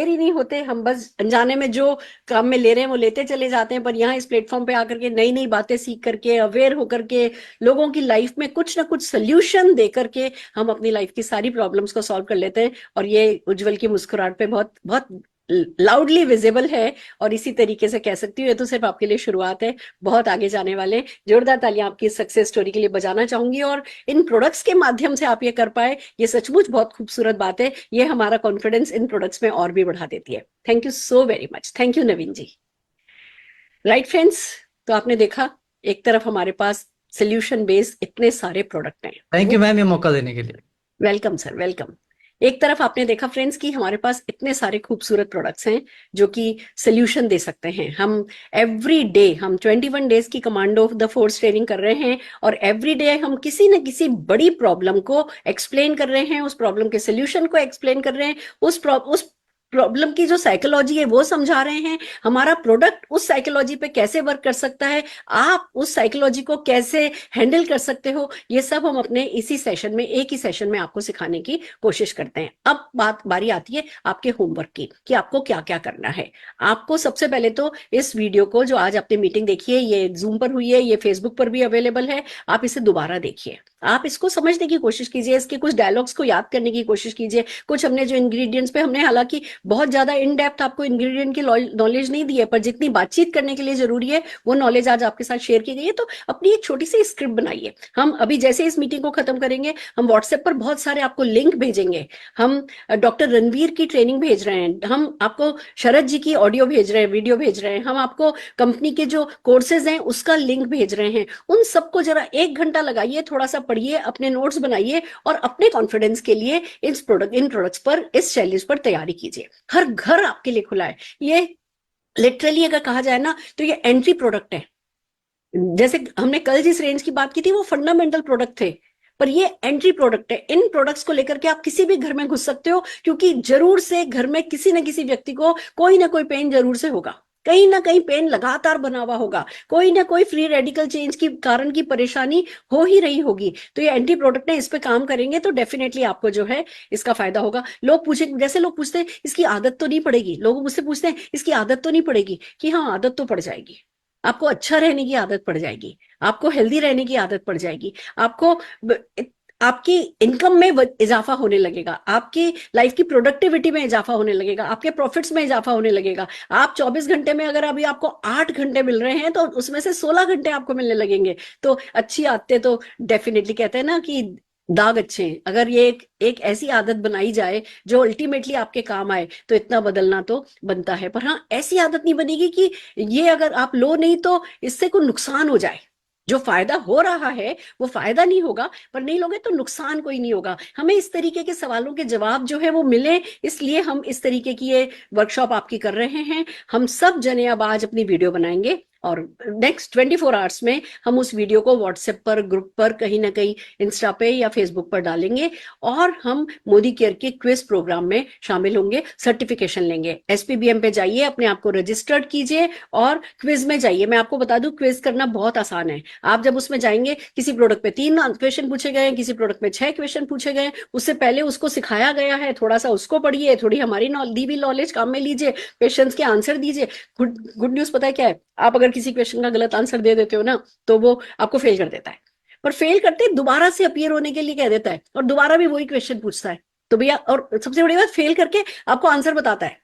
ही नहीं होते, हम बस अनजाने में जो काम में ले रहे हैं वो लेते चले जाते हैं। पर यहाँ इस प्लेटफॉर्म पे आकर के नई नई बातें सीख करके, अवेयर होकर के, लोगों की लाइफ में कुछ ना कुछ सोल्यूशन दे करके हम अपनी लाइफ की सारी प्रॉब्लम्स को सॉल्व कर लेते हैं। और ये उज्जवल की मुस्कुराहट पे बहुत बहुत लाउडली विजिबल है। और इसी तरीके से कह सकती हूँ, ये तो सिर्फ आपके लिए शुरुआत है, बहुत आगे जाने वाले। जोरदार तालियां आपकी सक्सेस स्टोरी के लिए बजाना चाहूंगी। और इन प्रोडक्ट्स के माध्यम से आप ये कर पाए, ये सचमुच बहुत खूबसूरत बात है। ये हमारा कॉन्फिडेंस इन प्रोडक्ट्स में और भी बढ़ा देती है। Thank you so very much. Thank you Naveen ji. Right friends, तो आपने देखा, एक तरफ हमारे पास सोल्यूशन बेस्ड इतने सारे प्रोडक्ट हैं। थैंक यू मैम, ये मौका देने के लिए। Welcome sir, welcome. एक तरफ आपने देखा फ्रेंड्स कि हमारे पास इतने सारे खूबसूरत प्रोडक्ट्स हैं जो कि सोल्यूशन दे सकते हैं। हम एवरी डे, हम 21 डेज की commando of the force training कर रहे हैं, और एवरी डे हम किसी न किसी बड़ी प्रॉब्लम को एक्सप्लेन कर रहे हैं, उस प्रॉब्लम के सोल्यूशन को एक्सप्लेन कर रहे हैं, उस प्रॉब्लम की जो साइकोलॉजी है वो समझा रहे हैं, हमारा प्रोडक्ट उस साइकोलॉजी पे कैसे वर्क कर सकता है, आप उस साइकोलॉजी को कैसे हैंडल कर सकते हो, ये सब हम अपने इसी सेशन में, एक ही सेशन में आपको सिखाने की कोशिश करते हैं। अब बारी आती है आपके होमवर्क की, कि आपको क्या क्या करना है। आपको सबसे पहले तो इस वीडियो को, जो आज आपने मीटिंग देखी है, ये जूम पर हुई है, ये फेसबुक पर भी अवेलेबल है, आप इसे दोबारा देखिए, आप इसको समझने की कोशिश कीजिए, इसके कुछ डायलॉग्स को याद करने की कोशिश कीजिए। कुछ हमने जो इंग्रेडिएंट्स पे, हमने हालांकि बहुत ज्यादा इन डेप्थ आपको इंग्रेडिएंट की नॉलेज नहीं दी है, पर जितनी बातचीत करने के लिए जरूरी है वो नॉलेज आज आपके साथ शेयर की गई है। तो अपनी एक छोटी सी स्क्रिप्ट बनाइए। हम अभी जैसे इस मीटिंग को खत्म करेंगे, हम व्हाट्सएप पर बहुत सारे आपको लिंक भेजेंगे। हम डॉक्टर रणवीर की ट्रेनिंग भेज रहे हैं, हम आपको शरद जी की ऑडियो भेज रहे हैं, वीडियो भेज रहे हैं, हम आपको कंपनी के जो कोर्सेज हैं उसका लिंक भेज रहे हैं। उन सबको जरा 1 घंटा लगाइए, थोड़ा सा पढ़िए, अपने नोट्स बनाइए, और अपने कॉन्फिडेंस के लिए इन प्रोडक्ट्स पर, इस चैलेंज पर तैयारी कीजिए। हर घर आपके लिए खुला है। ये लिटरली अगर कहा जाए ना, तो ये एंट्री प्रोडक्ट है। जैसे हमने कल जिस रेंज की बात की थी वो फंडामेंटल प्रोडक्ट थे, पर ये एंट्री प्रोडक्ट है। इन प्रोडक्ट्स को लेकर के आप किसी भी घर में घुस सकते हो, क्योंकि जरूर से घर में किसी न किसी व्यक्ति को कोई ना कोई पेन जरूर से होगा, कहीं ना कहीं पेन लगातार बना हुआ होगा, कोई ना कोई फ्री रेडिकल चेंज की कारण की परेशानी हो ही रही होगी। तो ये एंटी प्रोडक्ट है, इस पे काम करेंगे तो डेफिनेटली आपको जो है इसका फायदा होगा। लोग पूछे, जैसे लोग पूछते हैं इसकी आदत तो नहीं पड़ेगी, लोग मुझसे पूछते हैं इसकी आदत तो नहीं पड़ेगी, कि हाँ आदत तो पड़ जाएगी। आपको अच्छा रहने की आदत पड़ जाएगी, आपको हेल्दी रहने की आदत पड़ जाएगी, आपको आपकी इनकम में इजाफा होने लगेगा, आपकी लाइफ की प्रोडक्टिविटी में इजाफा होने लगेगा, आपके प्रॉफिट्स में इजाफा होने लगेगा। आप 24 घंटे में अगर अभी आपको 8 घंटे मिल रहे हैं तो उसमें से 16 घंटे आपको मिलने लगेंगे। तो अच्छी आदतें तो डेफिनेटली कहते हैं ना कि दाग अच्छे हैं, अगर ये एक ऐसी आदत बनाई जाए जो अल्टीमेटली आपके काम आए तो इतना बदलना तो बनता है। पर हाँ, ऐसी आदत नहीं बनेगी कि ये अगर आप लो नहीं तो इससे कोई नुकसान हो जाए। जो फायदा हो रहा है वो फायदा नहीं होगा, पर नहीं लोगे तो नुकसान कोई नहीं होगा। हमें इस तरीके के सवालों के जवाब जो है वो मिले, इसलिए हम इस तरीके की ये वर्कशॉप आपकी कर रहे हैं। हम सब जने अब आज अपनी वीडियो बनाएंगे और नेक्स्ट 24 आवर्स में हम उस वीडियो को व्हाट्सएप पर, ग्रुप पर, कहीं ना कहीं इंस्टा पे या फेसबुक पर डालेंगे और हम मोदी केयर के क्विज प्रोग्राम में शामिल होंगे, सर्टिफिकेशन लेंगे। SPBM पे जाइए, अपने आप को रजिस्टर्ड कीजिए और क्विज में जाइए। मैं आपको बता दूं, क्विज करना बहुत आसान है। आप जब उसमें जाएंगे, किसी प्रोडक्ट पे 3 क्वेश्चन पूछे गए, किसी प्रोडक्ट में 6 क्वेश्चन पूछे गए, उससे पहले उसको सिखाया गया है, थोड़ा सा उसको पढ़िए, थोड़ी हमारी दी हुई नॉलेज काम में लीजिए, क्वेश्चंस के आंसर दीजिए। गुड न्यूज पता है क्या है? आप अगर किसी क्वेश्चन का गलत आंसर दे देते हो ना तो वो आपको फेल कर देता है, पर फेल करते ही दोबारा से अपीयर होने के लिए कह देता है और दोबारा भी वही क्वेश्चन पूछता है। तो भैया, और सबसे बड़ी बात, फेल करके आपको आंसर बताता है।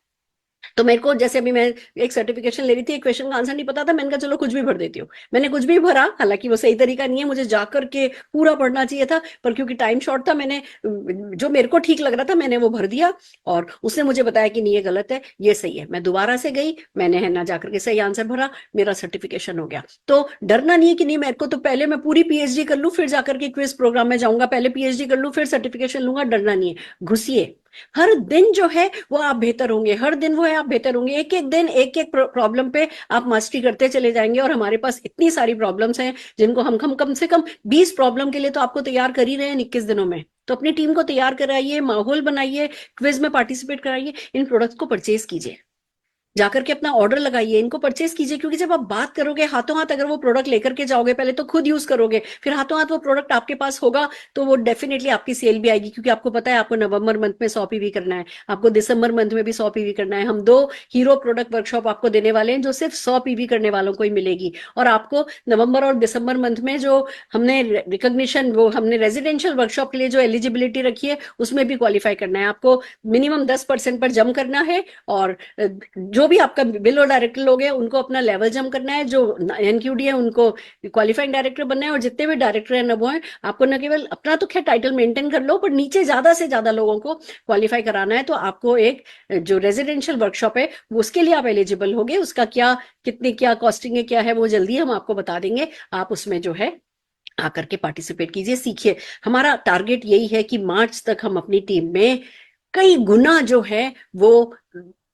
तो मेरे को, जैसे अभी मैं एक सर्टिफिकेशन ले रही थी, एक क्वेश्चन का आंसर नहीं पता था, मैंने कहा चलो कुछ भी भर देती हूँ। मैंने कुछ भी भरा, हालांकि वो सही तरीका नहीं है, मुझे जाकर के पूरा पढ़ना चाहिए था, पर क्योंकि टाइम शॉर्ट था, मैंने जो मेरे को ठीक लग रहा था मैंने वो भर दिया और उसने मुझे बताया कि नहीं ये गलत है, ये सही है। मैं दोबारा से गई, मैंने है ना जाकर के सही आंसर भरा, मेरा सर्टिफिकेशन हो गया। तो डरना नहीं है कि नहीं मेरे को तो पहले मैं पूरी PhD कर लूं फिर जाकर के क्विज प्रोग्राम में जाऊंगा, पहले PhD कर लूं फिर सर्टिफिकेशन लूंगा, डरना नहीं है। घुसिए, हर दिन जो है वो आप बेहतर होंगे, हर दिन वो है आप बेहतर होंगे। एक एक दिन एक एक प्रॉब्लम पे आप मास्टरी करते चले जाएंगे और हमारे पास इतनी सारी प्रॉब्लम्स हैं जिनको हम कम से कम 20 प्रॉब्लम के लिए तो आपको तैयार कर ही रहे हैं 21 दिनों में। तो अपनी टीम को तैयार कराइए, माहौल बनाइए, क्विज में पार्टिसिपेट कराइए, इन प्रोडक्ट्स को परचेज कीजिए, जाकर के अपना ऑर्डर लगाइए, इनको परचेज कीजिए। क्योंकि जब आप बात करोगे हाथों हाथ, अगर वो प्रोडक्ट लेकर के जाओगे, पहले तो खुद यूज करोगे, फिर हाथों हाथ वो प्रोडक्ट आपके पास होगा तो वो डेफिनेटली आपकी सेल भी आएगी। क्योंकि आपको पता है आपको नवंबर मंथ में 100 PV करना है, आपको दिसंबर मंथ में भी 100 PV करना है। हम 2 हीरो प्रोडक्ट वर्कशॉप आपको देने वाले हैं जो सिर्फ 100 PV करने वालों को ही मिलेगी। और आपको नवंबर और दिसंबर मंथ में जो हमने रिकॉग्निशन, वो हमने रेजिडेंशियल वर्कशॉप के लिए जो एलिजिबिलिटी रखी है उसमें भी क्वालिफाई करना है। आपको मिनिमम 10% पर जम करना है और जो भी आपका बिल डायरेक्टर लोग हैं उनको अपना लेवल जम करना है, जो NQD है उनको क्वालिफाइंग डायरेक्टर बनना है, और जितने भी डायरेक्टर हैं ना वो हैं, आपको न केवल अपना तो खैर टाइटल मेंटेन कर लो, पर नीचे ज्यादा से ज्यादा लोगों को क्वालिफाई कराना है। तो आपको एक जो रेजिडेंशियल वर्कशॉप है उसके लिए आप एलिजिबल होगे। उसका क्या, कितनी क्या कॉस्टिंग है, क्या है, वो जल्दी हम आपको बता देंगे। आप उसमें जो है आकर के पार्टिसिपेट कीजिए, सीखिए। हमारा टारगेट यही है कि मार्च तक हम अपनी टीम में कई गुना जो है वो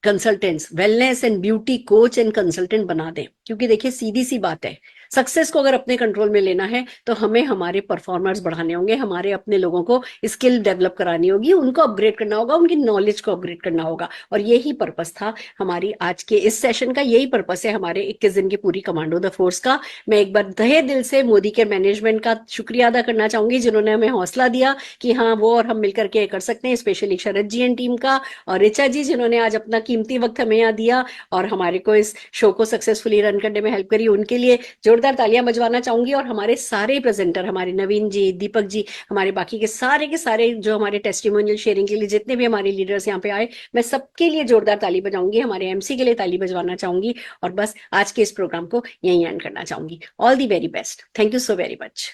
consultants, wellness and beauty coach and consultant बना दें। क्योंकि देखिए सीधी सी बात है, सक्सेस को अगर अपने कंट्रोल में लेना है तो हमें हमारे परफॉर्मर्स बढ़ाने होंगे, हमारे अपने लोगों को स्किल डेवलप करानी होगी, उनको अपग्रेड करना होगा, उनकी नॉलेज को अपग्रेड करना होगा। और यही पर्पस था हमारी आज के इस सेशन का, यही पर्पस है हमारे 21 दिन की पूरी कमांडो द फोर्स का। मैं एक बार तहे दिल से मोदी के मैनेजमेंट का शुक्रिया अदा करना चाहूंगी जिन्होंने हमें हौसला दिया कि हाँ वो और हम मिलकर के कर सकते हैं, specially Sharad ji and team का, और ऋचा जी जिन्होंने आज अपना कीमती वक्त हमें यहाँ दिया और हमारे को इस शो को सक्सेसफुली रन करने में हेल्प करी। उनके लिए जोरदार तालियां बजवाना चाहूंगी। और हमारे सारे प्रेजेंटर, हमारे नवीन जी, दीपक जी, हमारे बाकी के सारे जो हमारे टेस्टिमोनियल शेयरिंग के लिए जितने भी हमारे लीडर्स यहाँ पे आए, मैं सबके लिए जोरदार ताली बजाऊंगी, हमारे MC के लिए ताली बजवाना चाहूंगी और बस आज के इस प्रोग्राम को यहीं एंड करना चाहूंगी। All the very best, thank you so very much.